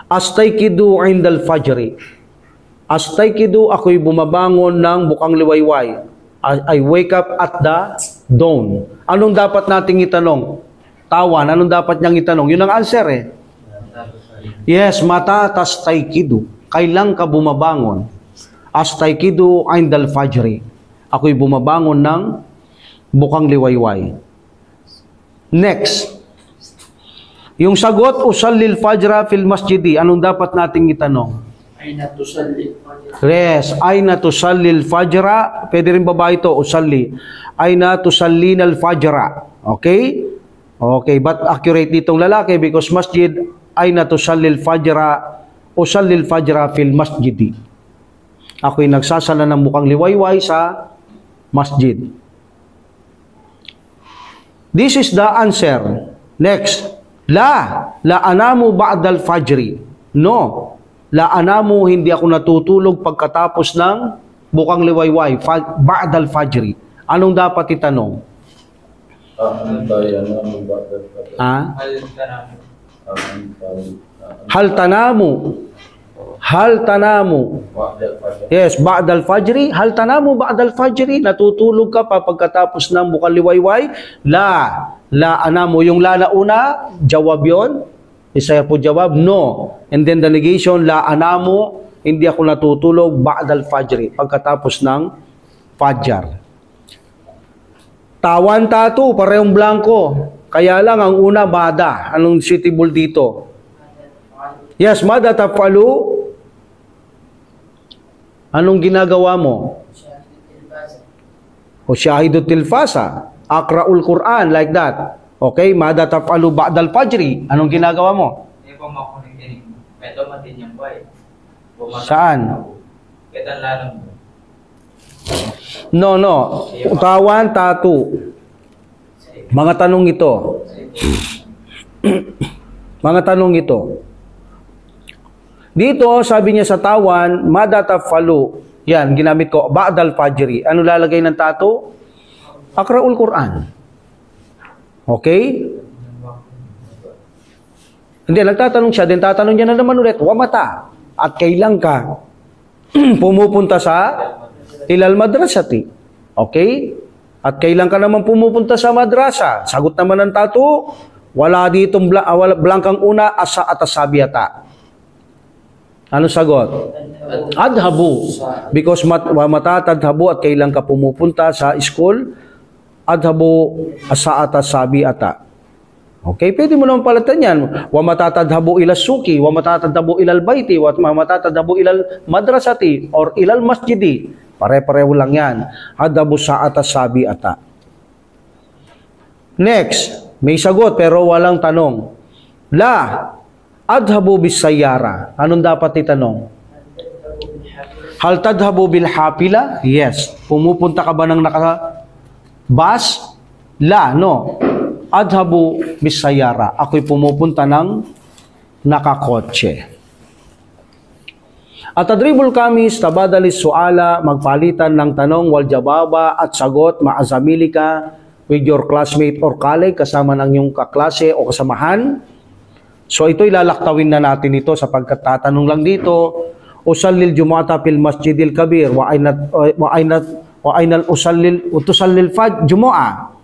A: Astaykidu indal fajri. Astaykidu, ako'y bumabangon ng bukang liwayway. I wake up at the dawn. Anong dapat nating itanong? Tawan, anong dapat niyang itanong? Yun ang answer eh. Yes, mata tastaykidu. Kailan ka bumabangon? Astaykidu indal fajri. Ako'y bumabangon ng bukang liwayway. Next. Yung sagot, usallil fajra fil masjidi. Anong dapat nating itanong?
B: Aina tusalli fajr.
A: Yes, aina tusallil fajra. Pwede rin babae ito, usalli. Aina tusallinal fajra. Okay? Okay, but accurate ditong lalaki because masjid, aina tusallil fajra, usallil fajra fil masjidi. Ako'y nagsasala ng bukang liwayway sa masjid. This is the answer. Next. La anamu ba'dal fajri. No. La anamu, hindi ako natutulog pagkatapos ng bukang liwayway. Ba'dal fajri. Anong dapat itanong? Hal tanamu. Yes, ba'dal fajri. Hal tanamu ba'dal fajri. Natutulog ka pa pagkatapos ng bukang liwayway? La anamu. Yung la na una, jawab yun. Isa po jawab, no. And then the negation, la anamu, hindi ako natutulog ba'dal fajri. Pagkatapos ng fajar. Tawan tatu, parehong blanco. Kaya lang ang una, mada. Anong suitable dito? Yes, mada tafalu. Anong ginagawa mo? O syahidut tilfasa. Akra'ul Quran, like that. Okay, mada tafalu ba'dal fajri. Anong ginagawa mo? Saan? No. Tawan, tatu. Mga tanong ito. Mga tanong ito. Dito, sabi niya sa tawan, mada tafalu. Yan, ginamit ko. Ba'dal fajri. Ano lalagay ng tatu? Akra'ul Quran. Okay? Hindi, nagtatanong siya. Then tatanong niya na naman ulit, wa mata. At kailan ka Pumupunta sa ilal madrasati. Okay? At kailan ka naman pumupunta sa madrasa? Sagot naman ng tatu, wala ditong blankang una, asa at asabi ata. Ano sagot? Adhabu. Because matatadhabu at kailan ka pumupunta sa school, adhabu asa at asabi ata. Okay, pwede mo naman palatan yan. Wa matatadhabu ila suki, wa matatadhabu ilal baiti, wa matatadhabu ilal madrasati, or ilal masjidi. Pare-pareho lang yan. Adhabu sa'at sabi ata. Next, may sagot pero walang tanong. La, adhabu bisayara. Anong dapat itanong? Hal tadhabu bil hapila? Yes. Pumupunta ka ba ng naka-bus? La, no. Adhabu bisayara. Ako'y pumupunta ng nakakotse. At tadribul kamis, tabadalis suala, magpalitan ng tanong, wal jababa at sagot, maazamilika with your classmate or colleague, kasama ng iyong kaklase o kasamahan. So ito'y lalaktawin na natin ito sapagkat tatanong lang dito, usallil jumu'ata fil masjidil kabir, wa aynal usallil jumu'a.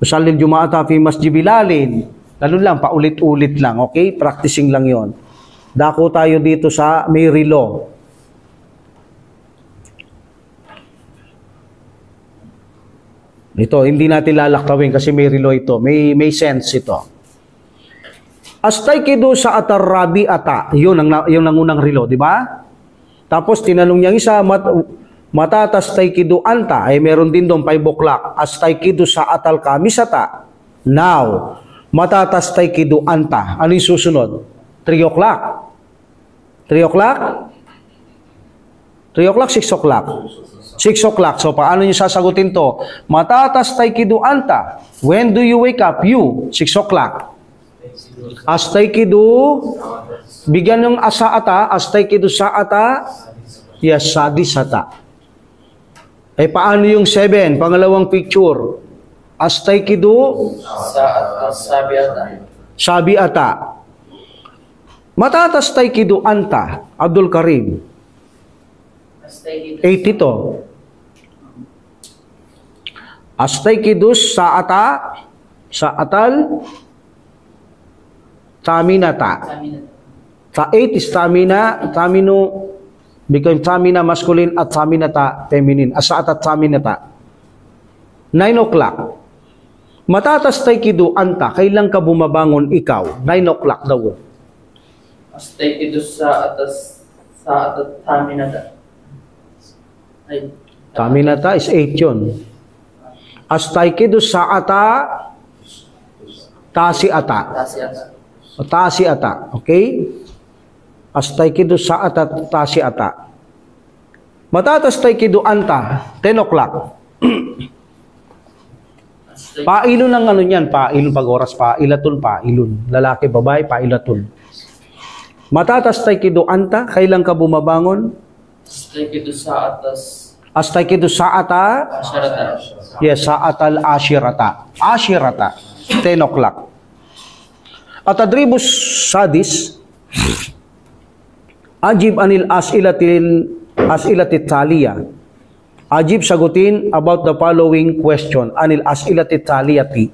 A: Usallil jumu'ata fi masjid Bilalin. Lalo lang, paulit-ulit lang, okay? Practicing lang yon. Dako tayo dito sa may relo. Ito, hindi natin lalaktawin kasi may relo ito. May sense ito. Astaykidu sa atarrabi ata. Yun ang unang relo, di ba? Tapos tinanong niya isa, matatastaykidu anta. Ay meron din doon 5 o'clock. Astaykidu sa atal kamisata. Now, matatastaykidu anta. Ano yung susunod? 3 o'clock. 3 o'clock? 3 o'clock, 6 o'clock? 6 o'clock. So, paano nyo sasagutin to? Matatastaykidu anta. When do you wake up? You. 6 o'clock. Astaykidu. Bigyan ng asa ata. Astaykidu sa ata. Yes, sadis ata. Eh, paano yung 7? Pangalawang picture. Astaykidu.
B: Sabi ata.
A: Sabi ata. Matatastaykidu anta, Abdul Karim. 8 ito. Astaykidus sa ata, sa atal, taminata. Sa 8 is tamino, become tamina masculine at taminata feminine. Asa at taminata. 9 o'clock. Matatastaykidu anta, kailan ka bumabangon ikaw? 9 o'clock daw.
B: Astaykidu sa taminata. Ay.
A: Taminata is 8 yun. Astaykidu sa ata, tasi ata.
B: Tasi ata.
A: Tasi ata. Okay? Astaykidu sa ata, tasi ata. Matatastaykidu anta, 10 o'clock. Pailon ng ano yan, pailon pag oras, pailatun, pailon. Lalaki, babae, pailatun. Matatastaykidu anta, kailan ka bumabangon?
B: Astaykidu sa atas.
A: Astaykidu sa ata?
B: Asharata.
A: Yes, sa atal ashirata. Ashirata. 10 o'clock. At adribus sadis, ajib anil as'ilatit taliya. Ajib sagutin about the following question. Anil as'ilatit taliyati.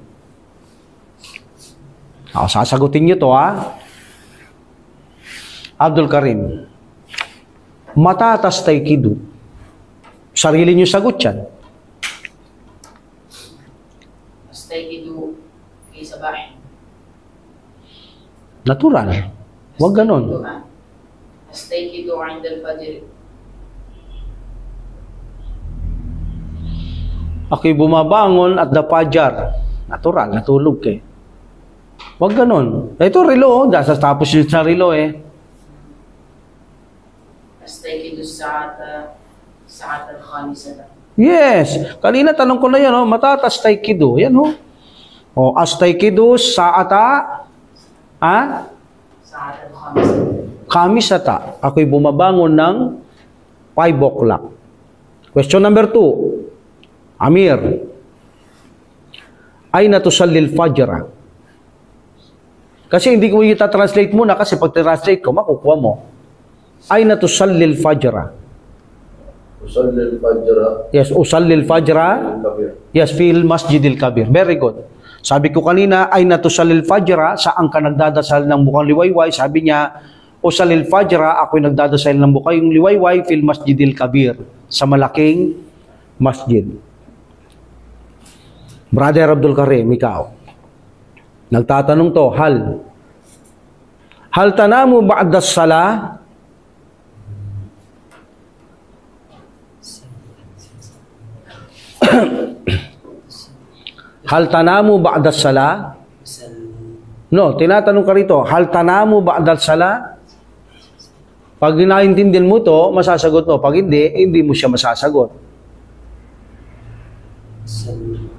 A: Sasagutin nyo to, ha? Abdul Karim. Matatastaykidu. Sarili nyo sagot yan.
B: Astaykidu fi sabahin.
A: Natural. Huwag ganon.
B: Astaykidu 'inda al-fajr.
A: Ako'y bumabangon at the fajar. Natural, natulog eh. Huwag ganon. Ito relo, tapos yun sa relo eh.
B: Astaykidu sa'at al-khamisata.
A: Yes. Kanina tanong ko na yan, oh, matatastaykidu. Yan, oh. O, astaykidu sa'ata, ha?
B: Sa'at al-khamisata.
A: Kamisata. Ako'y bumabangon ng 5 o'clock. Question number 2. Amir. Ayna tusallil fajra? Kasi hindi ko ita-translate muna kasi pag translate ko, makukuha mo. Ayna tusallil fajra?
D: أصلي الفجر
A: Yes, usallil fajra.
D: الكبير.
A: Yes, fil masjidil kabir. Very good. Sabi ko kanina, ay natusallil fajra, saan ka nagdadasal ng bukang liwayway? Sabi niya, usallil fajra, ako'y nagdadasal ng bukang liwayway, fil masjidil kabir, sa malaking masjid. Brother Abdul Karim, ikaw. Nagtatanong to, hal tanamu ba'da salah? Hal tanamu ba'da salah?
E: أصلي
A: No, tinatanong ka rito, hal tanamu ba'da salah? Pag naintindihan mo to, masasagot mo. Pag hindi mo siya masasagot.
E: أصلي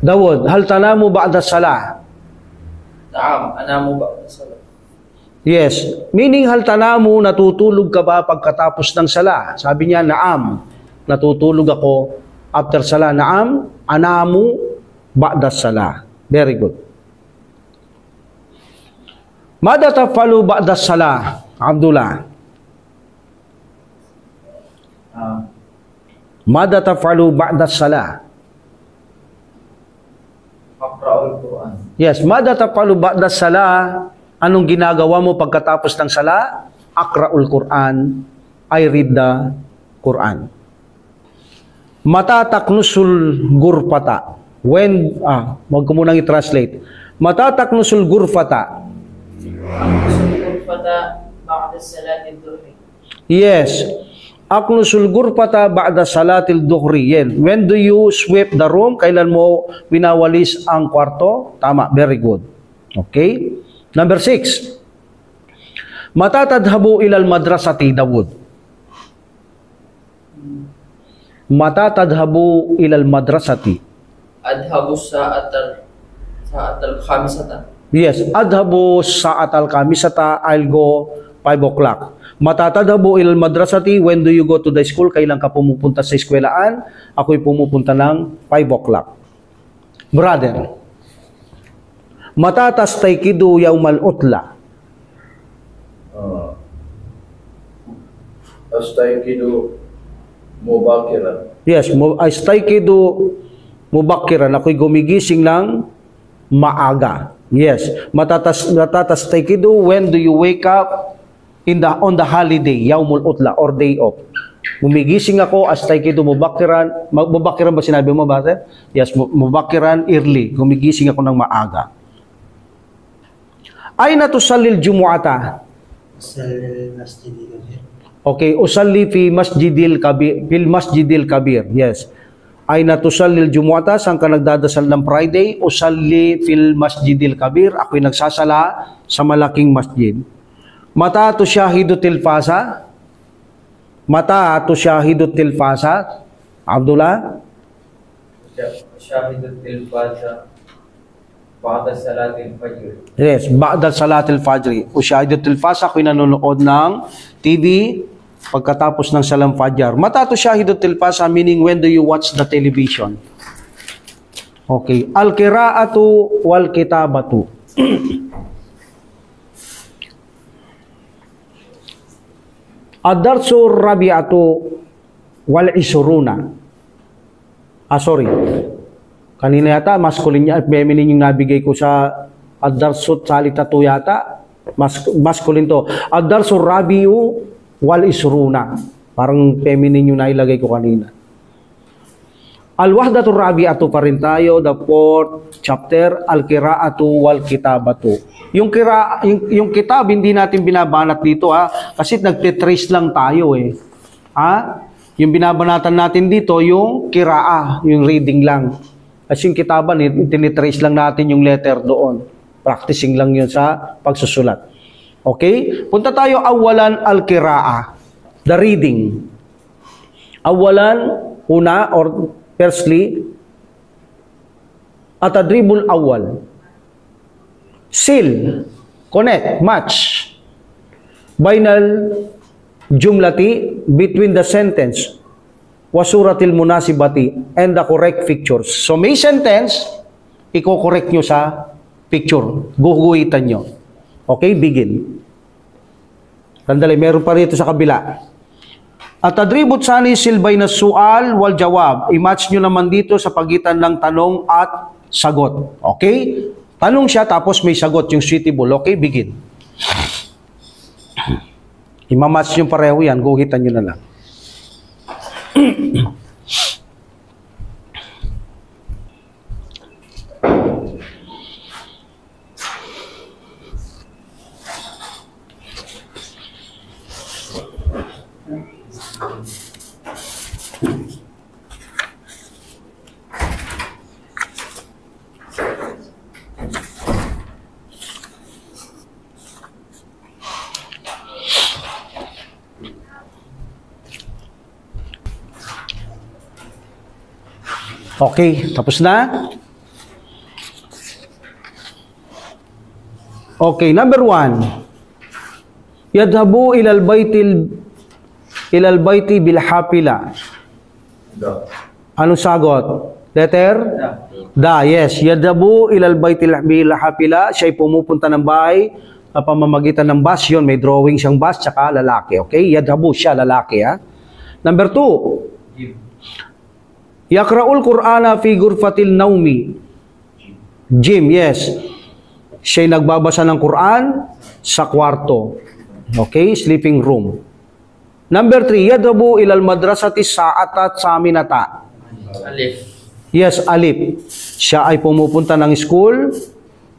A: Dawud, hal tanamu ba'da salah?
C: Naam, anamu ba'da salat.
A: Yes. Meaning, hal tanamu, natutulog ka ba pagkatapos ng sala? Sabi niya, naam. Natutulog ako after sala. Naam, anamu ba'da sala. Very good. Mada tafalu ba'da sala? Abdullah. Mada tafalu ba'da sala?
C: Aqra'ul Quran.
A: Yes, mada tafalu ba'da sala? Anong ginagawa mo pagkatapos ng sala? Aqra'ul Quran. I read the Quran. Mata taknusul gurfata. Wag ko munang i-translate. Mata taknusul gurfata.
B: Fata ba'da salatil dhuhri.
A: Yes. Aknusul gurfata ba'da salatil dhuhri. Yan. When do you sweep the room? Kailan mo winawalis ang kwarto? Tama. Very good. Okay. Number 6. Mata tadhabu ilal madrasati, Dawud. Mata tadhabu ilal madrasati.
C: Adhabu sa'atal khamisata.
A: Yes, adhabu sa'at al-kamisata, I'll go 5 o'clock. Matatadhabu ilal madrasati, when do you go to the school? Kailan ka pumupunta sa eskwelaan? Ako'y pumupunta ng 5 o'clock. Brother, matatastaykidu yawmal utla.
D: أستيقظ مبكرا.
A: Yes, astaykidu mubakiran. Ako'y gumigising ng maaga. Yes, matatastaykidu, when do you wake up on the holiday, yawmul utla, or day off? Gumigising ako, astaykidu mubakiran. Mubakiran ba sinabi mo, brother? Yes, mubakiran, early. Gumigising ako ng maaga. Aina tusallil jumu'ata?
E: أصلي المسجد الكبير
A: Okay, usalli fi masjidil kabir, fil masjidil kabir. Yes. Aina tusallil jumu'ata? Saan ka nagdadasal ng Friday? Usalli fil masjidil kabir. Ako'y nagsasala sa malaking masjid. Mata tusyahidu tilfasa? Mata tusyahidu tilfasa? Abdullah?
C: Syahidul tilfaza ba'da salatil fajr.
A: Yes, ba'da salatil fajri. Usyahidu tilfasa, ako'y nanonood ng TV pagkatapos ng salam fajar. Mata tusyahidu tilfasa, meaning when do you watch the television? Okay. Al-qira'atu wal kitabatu. Ad-darsu rabi'atu wal isuruna. Sorry. Kanina yata, masculine at feminine yung nabigay ko sa ad-darsu salitatu yata. Masculine to. Ad-darsu rabi'u wal isuruna. Parang feminine yung nailagay ko kanina. Al-wahdatu rabi'atu pa rin tayo, the 4th chapter, al-qira'atu wal kitabatu. Yung kitab, hindi natin binabanat dito kasi nagtitrace lang tayo Yung binabanatan natin dito, yung qira'a, yung reading lang. Kasi yung kitaban, tinitrace lang natin yung letter doon. Practicing lang yun sa pagsusulat. Okay? Punta tayo awalan al-qira'a, the reading. Awalan, una, or firstly, atadribul awal. Seal, connect, match. Bainal jumlati, between the sentence, wasuratil munasibati, and the correct pictures. So may sentence, i-correct nyo sa picture. Guguhitan nyo. Okay, begin. Sandali, meron pa rito sa kabila. At tadribut sani silbay na sual wal jawab. I-match nyo naman dito sa pagitan ng tanong at sagot. Okay? Tanong siya tapos may sagot yung suitable. Okay? Begin. I-match nyo pareho yan. Guhitan nyo na lang. Okay, tapos na? Okay, number 1. Yadhabu ilal bayti bil hafila.
D: Da.
A: Anong sagot? Letter? Da, yes. Yadhabu ilal bayti bil hafila. Siya'y pumupunta ng bahay sa pamamagitan ng bus. Yun, may drawing siyang bus, tsaka lalaki. Okay? Yadhabu siya, lalaki. Ha? Number 2. Yakra'ul Qur'ana fi ghurfatil naumi. Jim, yes. Siya'y nagbabasa ng Qur'an sa kwarto. Okay, sleeping room. Number 3, yadhabu ilal madrasati sa'atat saminata.
C: Alif.
A: Yes, alif. Siya ay pumupunta ng school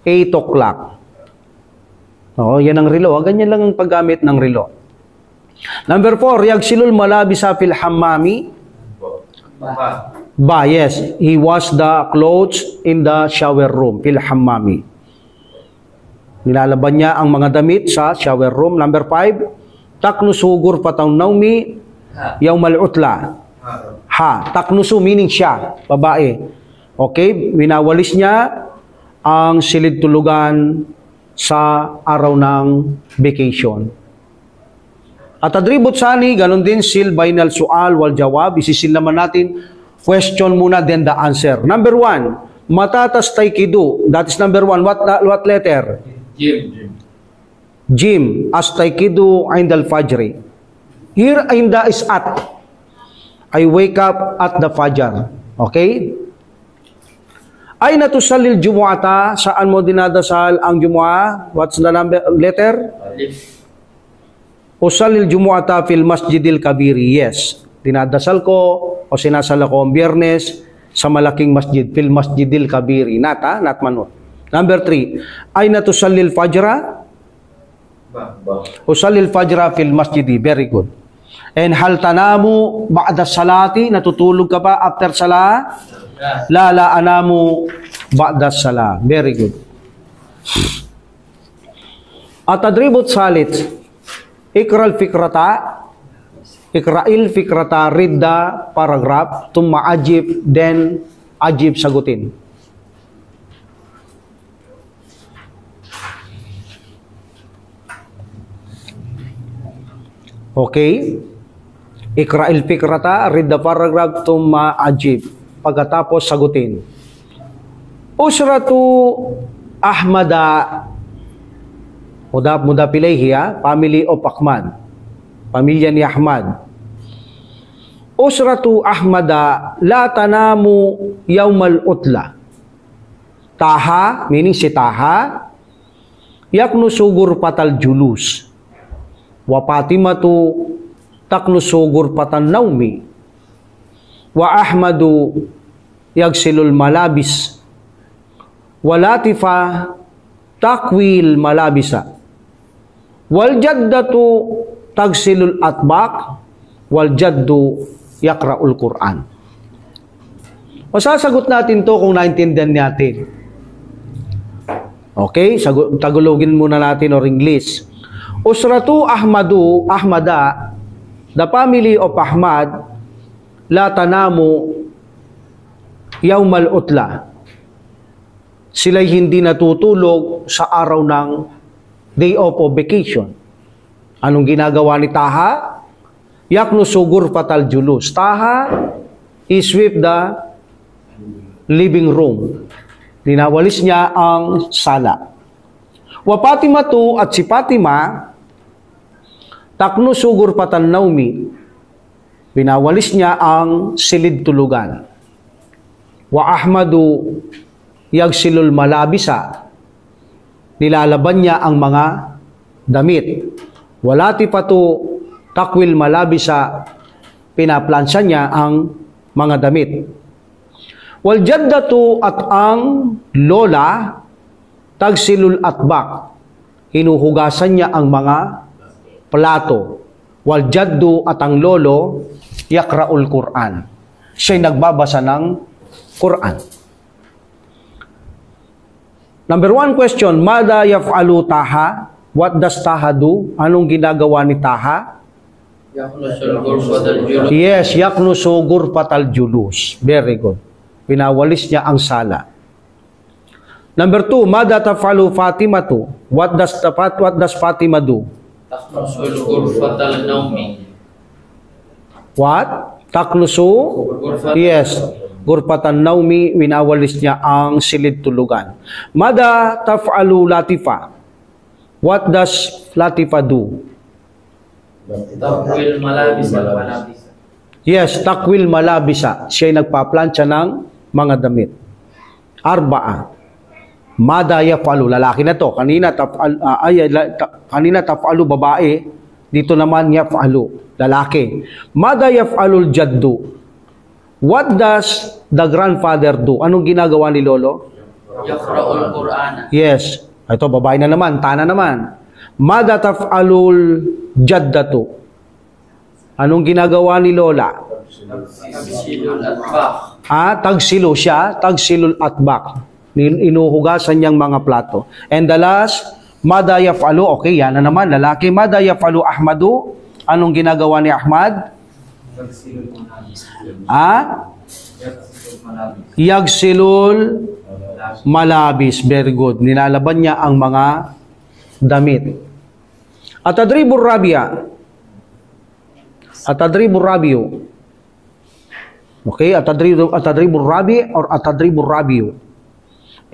A: 8 o'clock. Oo, yan ang relo. Ganyan lang ang paggamit ng relo. Number 4, yagsilul malabisa fil hammami.
C: Ba.
A: Ba, yes. He washed the clothes in the shower room, fil hammami. Nilalaban niya ang mga damit sa shower room. Number 5, taknusu ghurfatan naumi yawmal utla. Ha, taknusu meaning siya, babae. Okay, winawalis niya ang silid tulugan sa araw ng vacation. At tadribut sani, ganun din sil bainal sual wal jawab. Isisil naman natin question muna, then the answer. Number 1, matatas taikidu. That is number 1. What letter?
C: Jim.
A: Jim. As taikidu indal fajri. Here, inda is at. I wake up at the fajr. Okay? Ay natusalil jumu'ata. Saan mo dinadasal ang jumu'ah? What's the number letter?
C: Alif.
A: Usalil jumu'ata fil masjidil kabiri. Yes. Dinadasal ko o sinasal ako ang Biyernes sa malaking masjid, fil masjidil kabiri. Not manot. Number 3, ay natusalil fajra?
C: Ba.
A: Usalil fajra fil masjidi. Very good. And hal tanamu ba'da salati? Natutulog ka ba after salah? La anamu ba'da salah. Very good. At tadribut salit. Ikra'il fikrata, read the paragraph, tumma ajib, then ajib sagutin. Okay? Ikra'il fikrata, read the paragraph, tumma ajib. Pagkatapos sagutin. Usratu Ahmada, muda pilih ya, family of Ahmad. Pamilya ni Ahmad. Usratu Ahmada la tanamu yawmal utla. Taha, meaning si Taha, yaknusu patal julus. Wa Fatimatu taknusu patal naumi. Wa Ahmadu yagsilul malabis. Wa Latifa takwil malabisa. Wal jaddatu tagsilul atbaq wal jaddu yaqra'ul Qur'an. Masasagot natin to kung naintindihan natin. Okay? Tagulogin muna natin or English. Usratu Ahmada, the family of Ahmad, la tanamu yawmal utla. Sila'y hindi natutulog sa araw ng day off o vacation. Anong ginagawa ni Taha? Yaknusu ghurfatal julus. Taha is sweep the living room. Dinawalis niya ang sala. Wa Fatimatu, at si Fatima, taknusu ghurfatan naumi. Pinawalis niya ang silid tulugan. Wa Ahmadu yagsilul malabisa. Nilalaban niya ang mga damit. Walatifatu takwil malabisa. Pinaplansya niya ang mga damit. Wal jaddatu at ang lola tagsilul atbak. Hinuhugasan niya ang mga plato. Wal jaddu at ang lolo yakraul Quran. Siya'y nagbabasa ng Quran. Number 1 question, Mada yaf'alu Taha? What does Taha do? Anong ginagawa ni Taha?
C: Yaknusul ghurfatal julus.
A: Yes, yaknusu ghurfatal julus. Very good. Pinawalis niya ang sala. Number 2, Mada taf'alu Fatimatu? What does Fatima do?
C: Taknusul ghurfatal nawmi.
A: What? Taknusu? Yes. Ghurfatan nawmi, winawalis niya ang silid tulugan. Mada taf'alu Latifa? What does Latifa do?
C: Takwil malabisa.
A: Yes, takwil malabisa. Siya'y nagpaplansya ng mga damit. Arba'a. Mada yaf'alu, lalaki na to. Kanina taf'alu babae, dito naman yaf'alu, lalaki. Mada yaf'alul jaddu? What does the grandfather do? Anong ginagawa ni lolo?
C: Yakra'ul Qur'ana.
A: Yes. Ito, babae na naman, tana naman. Mada taf'alul jaddatu? Anong ginagawa ni lola?
C: Tagsilul atbak.
A: Tagsilo siya, tagsilul atbak. Inuhugasan niyang mga plato. And the last, Mada yaf'alu, okay, yan na naman, lalaki. Mada yaf'alu Ahmadu? Anong ginagawa ni Ahmad? Yagsilul malabis. Very good. Nilalaban niya ang mga damit. Atadribur rabia. Atadribur rabio. Okay, atadribur rabi or atadribur rabio.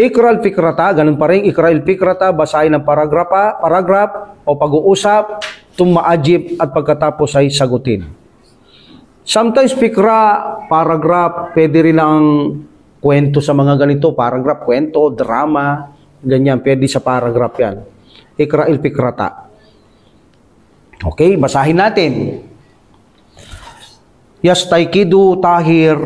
A: Ikral fikrata, ganun pa rin, ikral fikrata, basahin ng paragraph o pag-uusap, tumaajib at pagkatapos ay sagutin. Sometimes fikra, paragraph, pwede rin ang kwento sa mga ganito, paragraph, kwento, drama, ganyan, pwede sa paragraph yan. Ikral fikrata. Okay, basahin natin. Yastaykidu Tahir.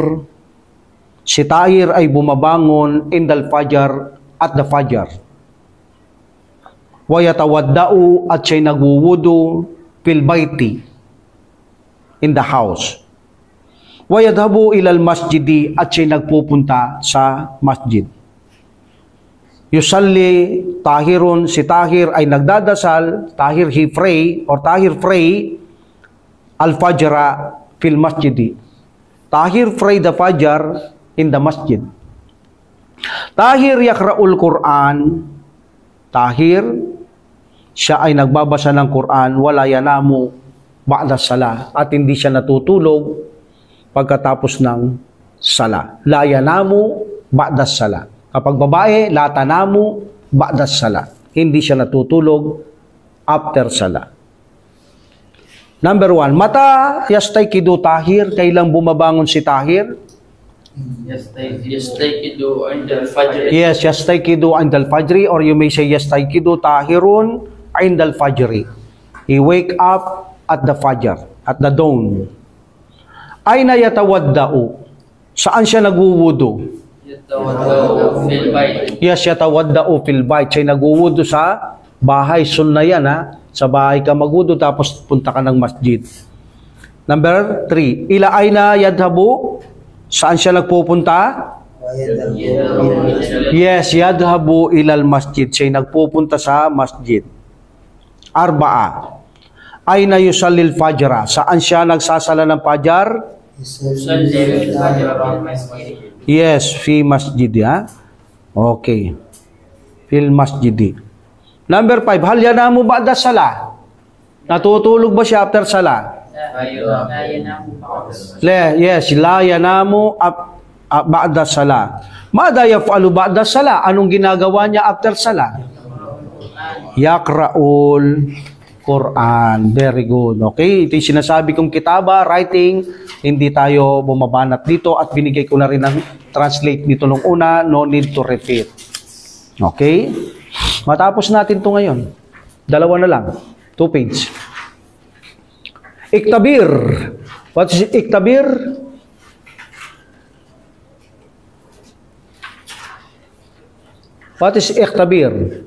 A: Si Tahir ay bumabangon indal fajar at the fajar. Wayatawaddau at siya'y nagwuwudu fil baiti, in the house. Wayadhabu ilal masjidi at siya'y nagpupunta sa masjid. Yusalli Tahirun, si Tahir ay nagdadasal, Tahir he pray or Tahir pray al-fajra fil masjidi. Tahir pray the fajar in the masjid. Tahir yakra'ul Quran. Tahir, siya ay nagbabasa ng Quran, wala yanamu ba'da sala, at hindi siya natutulog pagkatapos ng sala. La yanamu ba'da sala. Kapag babae, la tanamu ba'da sala. Hindi siya natutulog after sala. Number 1, mata yastaykidu Tahir? Kailang bumabangon si Tahir?
C: Yastaykidu indal fajri.
A: Yes, yastaykidu indal fajri, or you may say yastaykidu Tahirun indal fajri. He wake up at the fajr, at the dawn. Aina yatawaddau? Saan siya nagwuwudu?
C: Yatawaddau fil bait.
A: Yes, yatawaddau fil bait. Siya nagwuwudu sa bahay. Sunna yan, ha? Sa bahay ka magwudu tapos punta ka ng masjid. Number 3, ila aina yadhabu? Saan siya nagpupunta? Yes, yadhabu ilal masjid. Siya nagpupunta sa masjid. Arba'a, ayna yusallil fajra? Saan siya nagsasala ng fajar? Yes, fi masjid, ha? Okay. Fil masjidi. Number 5, hal yanamu ba'da salah? Natutulog ba siya after salah? Yes, la yanamu ba'da salah. Mada yaf'alu ba'da salah? Anong ginagawa niya after salah? Yakra'ul Quran. Very good. Okay, ito yung sinasabi kong kitaba, writing Hindi tayo bumabanat dito at binigay ko na rin ng translate dito nung una, no need to repeat. Okay? Matapos natin to ngayon. Dalawa na lang. 2 page. Iktabir. What is iktabir? What is iktabir?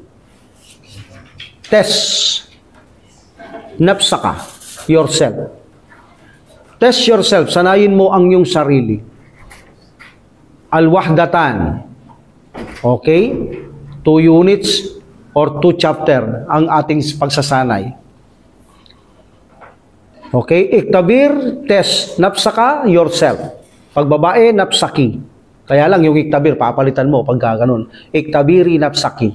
A: Test. Nafsaka. Yourself. Test yourself. Sanayin mo ang iyong sarili. Al-wahdatan. Okay? 2 units or 2 chapter ang ating pagsasanay. Okay? Iktabir, test. Nafsaka, yourself. Pag babae, nafsaki. Kaya lang yung iktabir, papalitan mo pag gano'n. Iktabiri, nafsaki.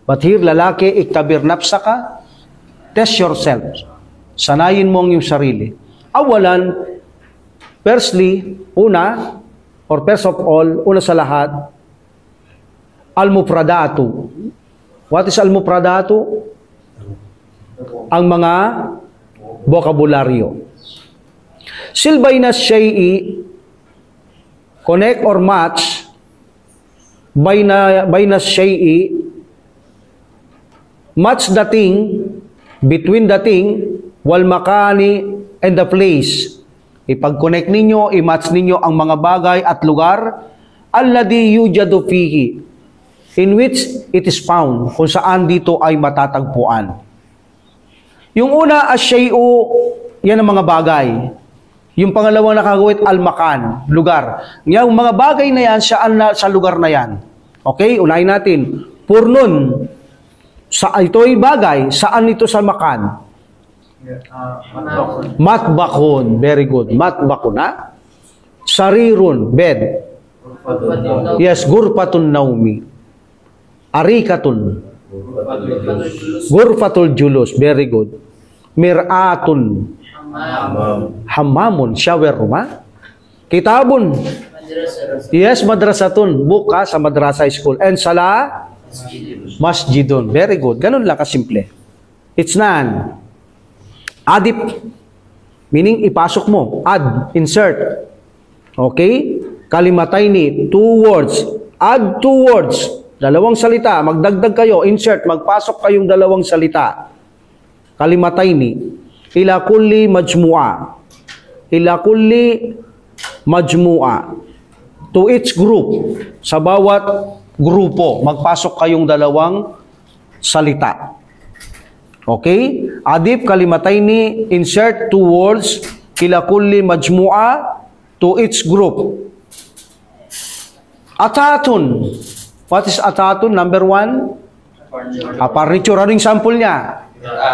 A: But here, lalaki, iktabir, nafsaka. Test yourself. Sanayin mo ang iyong sarili. Awalan, firstly, una, or first of all, una sa lahat, al-mufradatu. What is al-mufradatu? Ang mga bokabularyo. Silbayna syai'i, connect or match, bayna syai'i, match the thing, between the thing, wal makani, and the place. Ipag-connect ninyo, i-match ninyo ang mga bagay at lugar, alladhi yujadu fihi, in which it is found, kung saan dito ay matatagpuan. Yung una, asyai'u, yan ang mga bagay. Yung pangalawang nakagawit, al-makan, lugar. Yung mga bagay na yan, saan na, sa lugar na yan. Okay, unahin natin. Purnun, ito'y bagay, saan ito sa makan? Matbakun, very good. Matbakun, ha? Sarirun, bed. Yes, gurpatun naumi. Arikatun. Gurfatul julus, very good. Mir'atun. Hamamun, shower room, ha? Kitabun. Yes, madrasatun. Book, ha, sa madrasa school. And sala? Masjidun. Very good. Ganun lang kasimple. It's none. Adip. Meaning, ipasok mo. Add. Insert. Okay? Kalimatayni. 2 words. Add 2 words. Dalawang salita. Magdagdag kayo. Insert. Magpasok kayong dalawang salita. Kalimatayni. Ila kulli majmu'a. Ila kulli majmu'a. To each group. Sa bawat grupo. Magpasok kayong dalawang salita. Okay? Adib kalimatayni, insert 2 words, ila kulli majmu'a, to each group. Atatun. What is atatun? Number 1? Furniture. Ano yung sample niya?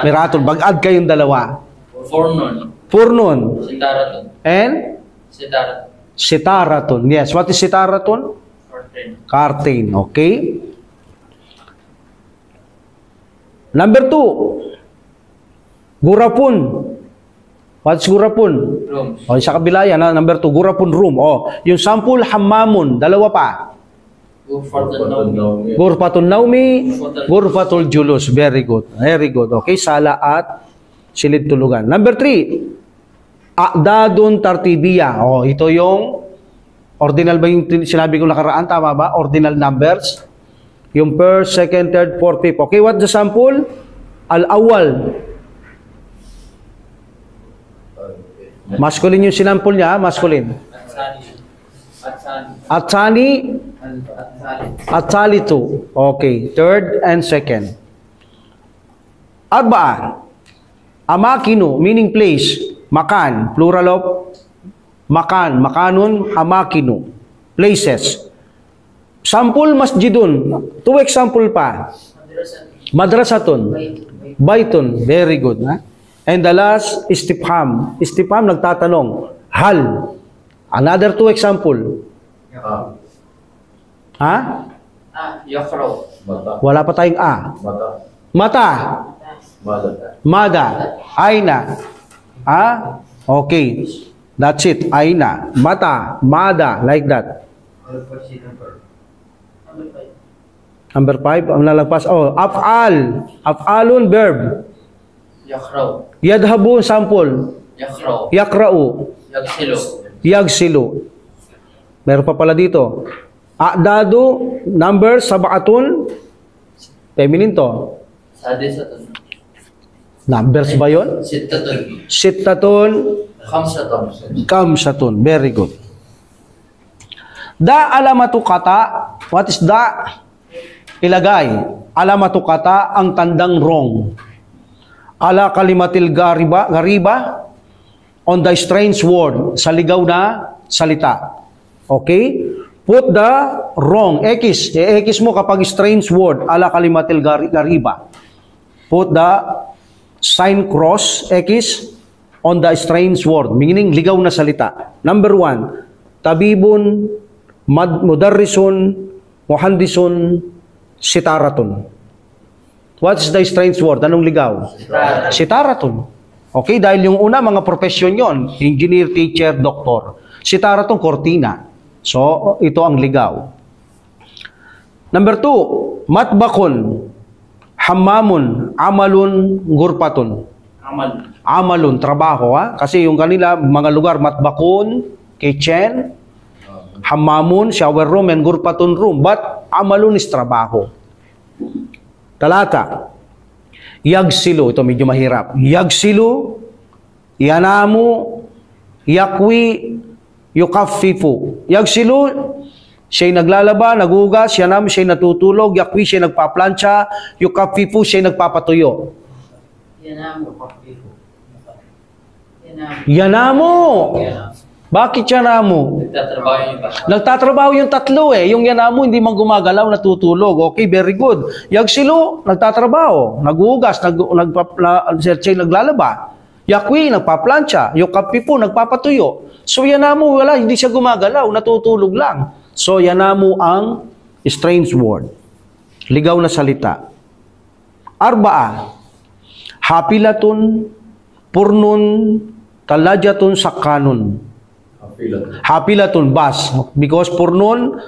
A: Miratun. Mag-add kayong dalawa.
C: Furnun.
A: Furnun.
C: Sitaratun.
A: And?
C: Sitaratun.
A: Sitaratun. Yes. What is sitaratun?
C: Curtain.
A: Curtain. Okay? Number 2. Gurapun. What's gurapun?
C: Room.
A: O, sa kabila yan. Number 2. Gurapun room. O, yung sample hamamun. Dalawa pa.
C: Gurfatun naumi.
A: Gurfatun naumi. Gurfatul julus. Very good. Very good. Okay? Sala at silid tulugan. Number 3. A'dadun tartibiya. O, ito yung ordinal ba yung sinabi ko nakaraan? Tama ba? Ordinal numbers. Yung first, second, third, fourth, fifth. Okay, what's the sample? Al-awwal. Masculine yung sinample niya, masculine. Atsani. Atsalitu. Okay, third and second. Arba'a. Amakinu, meaning place. Makan, plural of makan. Makanun, amakinu. Places. Sample masjidun. 2 example pa. Madrasatun. Baitun. Very good. Ha? And the last, istifham. Istifham, nagtatanong. Hal. Another 2 example. Ha?
C: Yakraw.
D: Mata.
A: Wala pa tayong A.
D: Mata.
A: Mata.
D: Mada.
A: Mada. Aina. Ha? Okay. That's it. Aina. Mata. Mada. Like that. Number 5, ang lalagpas. Oh, af'al. Af'alun, verb.
C: Yakraw.
A: Yadhabu, sample.
C: Yakraw.
A: Yakra'u.
C: Yagsilu.
A: Yagsilu. Meron pa pala dito. A'dadu, number, sab'atun. Feminine to.
C: Sadisatun.
A: Numbers ba yun?
C: Sittatun.
A: Sittatun,
C: Khamsatun.
A: kamsatun. Very good. Da alamatu kata. What is da? Ilagay. Alamatu kata, ang tandang wrong. Ala kalimatil gariba, on the strange word, sa ligaw na salita. Okay? Put the wrong, X. X mo kapag strange word, ala kalimatil gariba. Put the sign cross, X, on the strange word, meaning ligaw na salita. Number 1, tabibun, mudarrisun, muhandisun, sitaratun. What is the strange word? Anong ligaw? Sitaratun. Okay, dahil yung una, mga profesyon yon, engineer, teacher, doktor. Sitaratun, kortina. So, ito ang ligaw. Number 2, matbakun, hamamun, amalun, gurpatun. Amalun, trabaho, ha? Kasi yung kanila, mga lugar, matbakun, kitchen, hamamun, shower room, and gurpatun room. But, amalun is trabaho. Talata, yagsilu, ito medyo mahirap. Yagsilu, yanamu, yakwi, yukaffifu. Yagsilu, siya'y naglalaba, nagugas, yanamu, siya'y natutulog, yakwi, siya'y nagpaplansya, yukaffifu, siya'y nagpapatuyo.
B: Yanamu.
A: Yanamu! Bakit yanamu?
C: Nagtatrabaho yung iba.
A: Nagtatrabaho yung tatlo eh. Yung yanamu hindi man gumagalaw, natutulog. Okay, very good. Yagsilu, nagtatrabaho, nagugas, siya'y naglalaba. Yakwi, nagpaplansya. Yukapipu, nagpapatuyo. So yanamu, wala, hindi siya gumagalaw, natutulog lang. So yanamu ang strange word. Ligaw na salita. Arbaa, hapilatun, purnun, talajatun, sakanun. Hapilatun, bus. Because purnun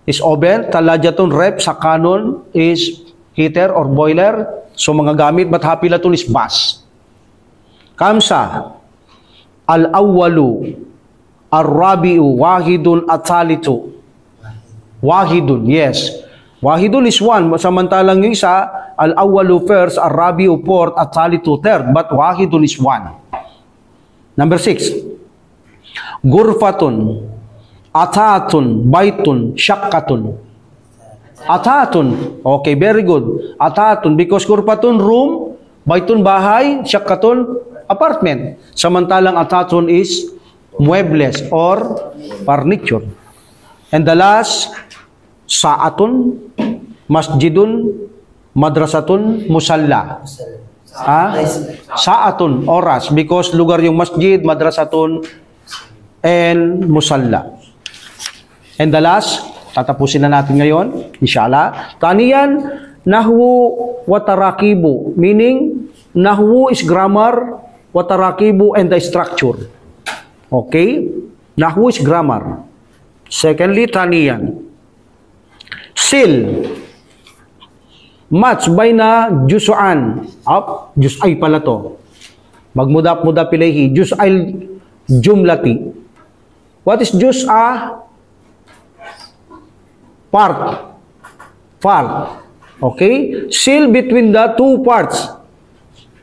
A: is oven, talajatun, rep, sakanun is heater or boiler. So mga gamit, but hapilatun is bus. Kamsa, al-awwalu, ar-rabi'u, wahidun, at-salitu. Wahidun, yes. Wahidun is one. Samantalang yung isa, al-awwalu first, ar-rabi'u fourth, at-salitu third. But wahidun is one. Number 6. Gurfatun, atatun, baitun, shakkatun. Atatun. Okay, very good. Atatun, because gurfatun, room, baitun, bahay, shakkatun, apartment. Samantalang atatun is muebles or furniture. And the last, sa'atun, masjidun, madrasatun, musalla. Sa'atun, oras, because lugar yung masjid, madrasatun, and musalla. And the last, tatapusin na natin ngayon, inshallah. Taniyan, nahwu watarakibu, meaning, nahwu is grammar, watarakibu and the structure. Okay? Nahwu is grammar. Secondly, taniyan. Sil. Match by na jusuan. Up, jusay pala to. Magmudap-mudap pilehi. Jusay jumlati. What is jus'a? Part. Okay? Seal between the two parts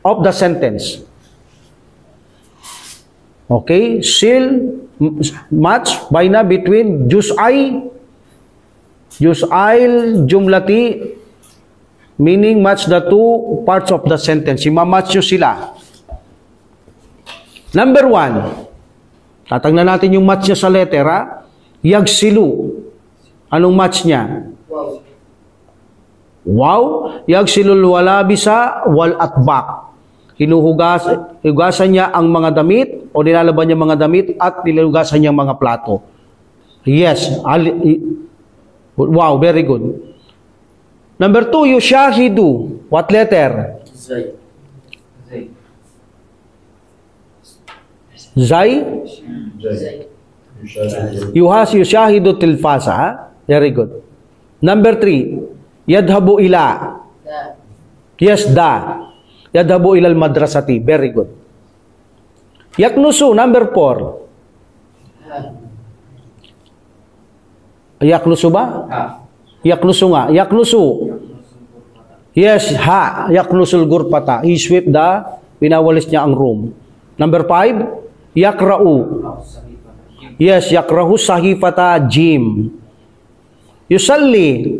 A: of the sentence. Okay? Seal, match, baina between jus'ail jumlati, meaning match the two parts of the sentence. Imamatch nyo sila. Number 1. Tatangnan natin yung match niya sa letter, ha? Yagsilu. Anong match niya? Wow. Yagsilul walabisa wal atbak. Hinuhugasan niya ang mga damit o nilalaban niya mga damit at nilugasan niya mga plato. Yes. Wow, very good. Number 2, yushahidu. What letter?
C: Zay.
A: Zay? Yushahidu tilfasa. Ha? Very good. Number 3, yadhabu ila. Yes, da. Yadhabu ilal madrasati. Very good. Yaknusu, number 4. Yaklusu ba?
C: Ha.
A: Yaklusu nga. Yaklusu. Yes, ha. Yaklusul gurpata. He swept pinawalis niya ang room. Number 5, yakra'u. Yes, yakrahu sahifata Jim. Yusalli.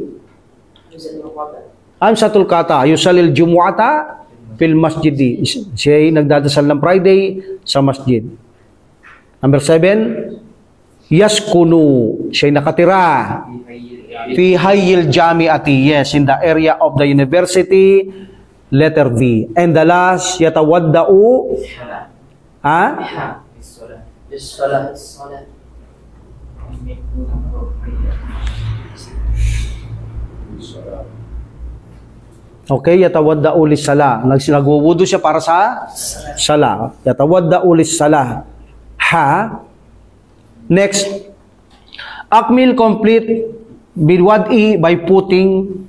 A: Amsatul kata. Yusallil jumu'ata fil masjidi. Siya ay nagdadasal ng Friday sa masjid. Number 7, yaskunu. Siya ay nakatira. Fi hayyil jami'ati. Yes, in the area of the university. Letter V. And the last, yatawadda'u. Ha?
B: Salah.
A: Okay, yatawadda'u lis-salah. Nagwuwudu siya para sa salah. Yatawadda'u lis-salah. Ha? Next, akmil complete bilwad'i by putting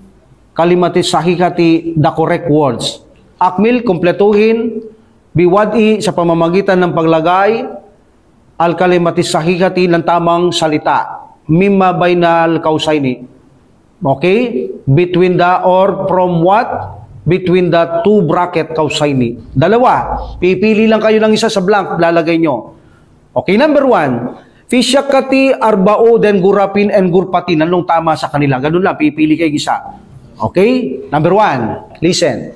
A: kalimati sahihati the correct words. Akmil, kompletuhin biwad'i sa pamamagitan ng paglagay al kalimati sahihati ng tamang salita. Mimma bainal kausaini. Okay? Between the or from what? Between the two bracket kausaini. Dalawa. Pipili lang kayo ng isa sa blank. Lalagay nyo. Okay, number 1. Fi syakati arba'u then gurapin and gurpatin. Anong tama sa kanila? Ganun lang. Pipili kayo isa. Okay? Number 1. Listen.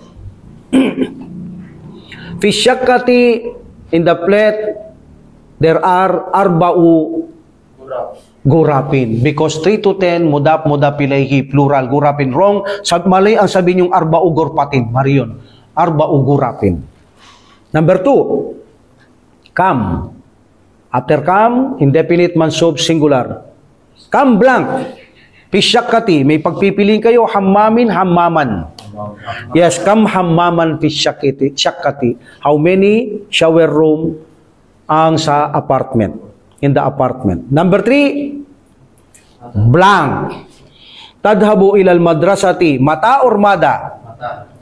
A: Fi syakati in the plate there are arba'u gurapin. Because 3 to 10, mudap ilayhi, plural, gurapin. Wrong. Mali ang sabi niyong arba'u gurpatin. Marion. Arba'u gurapin. Number 2. Kam. After kam, indefinite mansub singular. Kam blank. Fisyakati. May pagpipiliin kayo, hammamin, hammaman. Yes, kam hammaman fisyakati. How many shower room ang sa apartment? In the apartment. Number 3, blank. Tadhabu ilal madrasati. Mata or mada?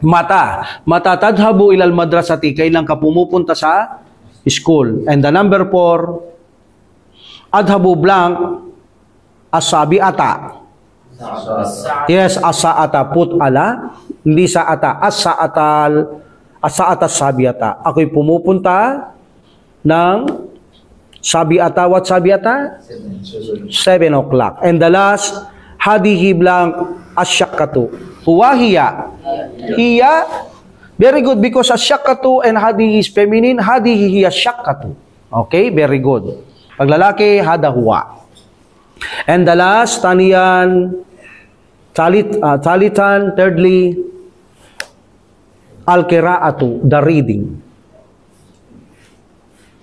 A: Mata. Mata tadhabu ilal madrasati. Kailan ka pumupunta sa school? And the number 4, adhabu blank asabi ata. Yes, asa ata. Put ala. Hindi sa ata. Asa ata sabi ata. Ako'y pumupunta ng sabi ata, what sabi ata? 7 o'clock. And the last, hadihi blank asyakatu. Huwa hiya. Hiya. Very good because asyakatu and hadihi is feminine. Hadihi hiya syakatu. Okay, very good. Pag lalaki, hada huwa. And the last, taniyan, talitan, thirdly, al-qira'atu, the reading.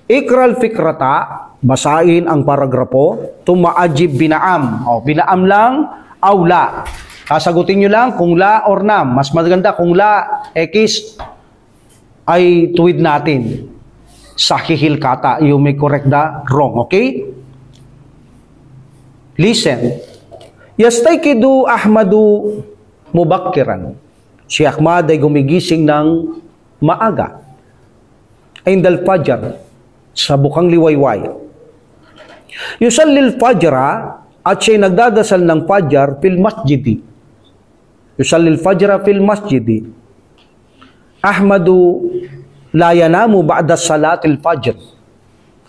A: Ikral fikrata, basahin ang paragrapo, tumaajib binaam. O, binaam lang, aw la. Sasagutin nyo lang kung la or nam. Mas maganda kung la, X, ay tuwid natin. Sahihil kata. You may correct the wrong. Okay? Listen. Yastaykidu Ahmadu mubakkiran. Si Ahmad ay gumigising ng maaga. Indal Fajar. Sa bukang liwayway. Yusallil fajra at siya'y nagdadasal ng fajar fil masjidi. Yusallil fajra fil masjidi. Ahmadu la yanamu ba'da salatil fajr.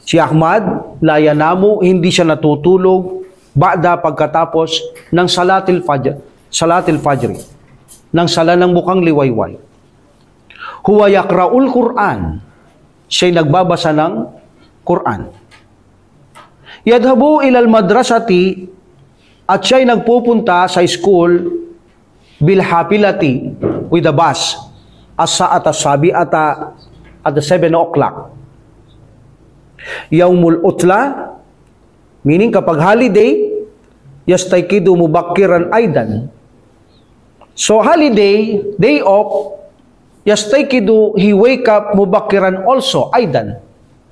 A: Si Ahmad la yanamu, hindi siya natutulog ba'da pagkatapos ng salatil fajr. Ng sala ng bukang liwayway. Huwa yakra'ul Qur'an. Siya'y nagbabasa ng Quran. Yadhabu ilal madrasati at siya'y nagpupunta sa school bilhapilati with the bus asa sabi at the 7 o'clock. Yaumul utla, meaning kapag holiday, yastaykidu mubakkiran aidan. So holiday, day off, yastaykidu, he wake up mubakkiran also aidan.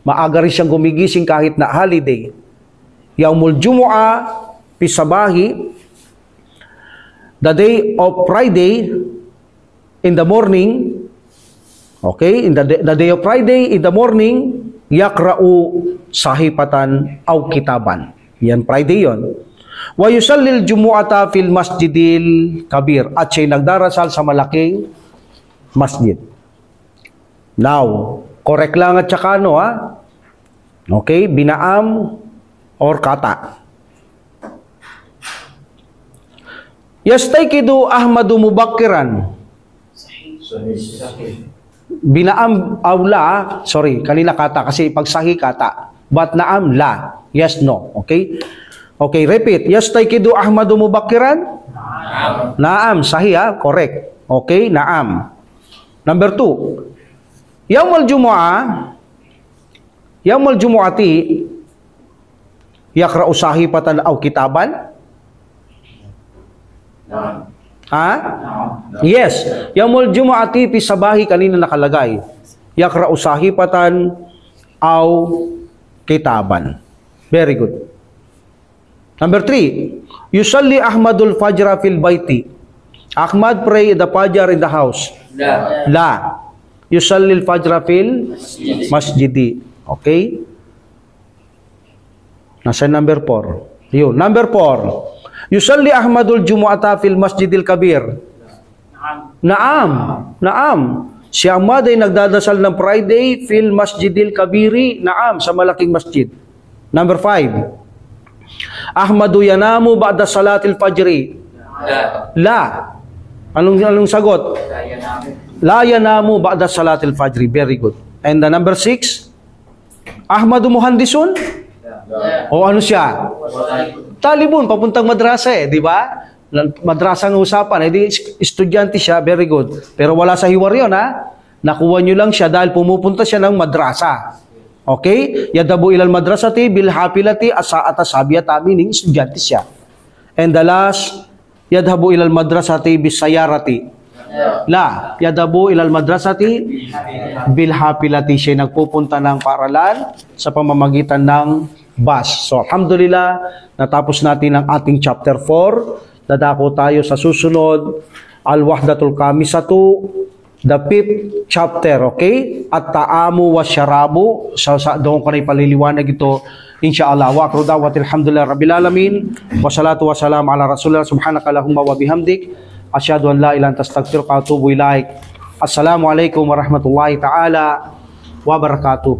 A: Maaga rin siyang gumigising kahit na holiday. Yaumul Jumu'ah, pisabahi, the day of Friday, in the morning, okay, in the day of Friday, in the morning, yakra'u sahifatan aw kitaban. Yan, Friday yon. Wa yusallil jumu'ata fil masjidil kabir. At siya'y nagdarasal sa malaking masjid. Now, correct lang at saka ano, ha? Okay, binaam or kata. Yastaykidu Ahmadu mubakkiran.
D: Sahih.
A: Binaam awla, sorry, kanila kata kasi pag sahi kata. But naam la. Yes, no. Okay? Okay, repeat. Yastaykidu Ahmadu mubakkiran? Naam, sahi ha, correct. Okay, naam. Number 2. Yaumul Jumu'ati yakra'u sahifatan aw kitaban? Ha? Yes. Yaumul Jumu'ati fi sabahi kanina nakalagay. Yakra'u sahifatan aw kitaban. Very good. Number 3. Yusalli Ahmadul Fajra fil baiti. Ahmad pray the Fajr in the house. La. Yusalli al-Fajra fil masjidi. Okay? Nasa number 4. Yun. Number 4. Yusalli Ahmadul Jumu'ata fil Masjidil Kabir. Naam. Si Ahmad ay nagdadasal ng Friday fil Masjidil Kabiri. Naam, sa malaking masjid. Number 5. Ahmadu yanamu ba'da salatil fajri. La. Anong sagot? La yanamu ba'da salatil fajri. Very good. And the number 6. Ahmadu muhandisun? O ano siya? Talibun, papuntang madrasa di ba? Madrasa ng usapan, di estudyante siya, very good. Pero wala sa hiwar yun, ha? Nakuha nyo lang siya dahil pumupunta siya ng madrasa. Okay? Yadabu ilal madrasati bil hafilati asa'ata sabiyata, meaning estudyante siya. And the last, yadhabu ilal madrasati bis sayarati. La, yadabu ilal madrasati bil hafilati, siya nagpupunta ng paaralan sa pamamagitan ng bus. So, alhamdulillah, natapos natin ang ating chapter 4. Dadako tayo sa susunod, Al-Wahdatul Kamisatu, the 5th chapter, okay? At ta'amu wa syarabu. Doon ko na ipaliliwanag ito, insyaAllah. Wa akhiru da'watil hamdulillah rabbil alamin. Wassalatu wassalamu ala rasulillah. Subhanaka Allahumma wa bihamdik. Asyhadu an la ilaha illa anta astaghfiruka wa atubu ilaik. Assalamualaikum warahmatullahi ta'ala wabarakatuh.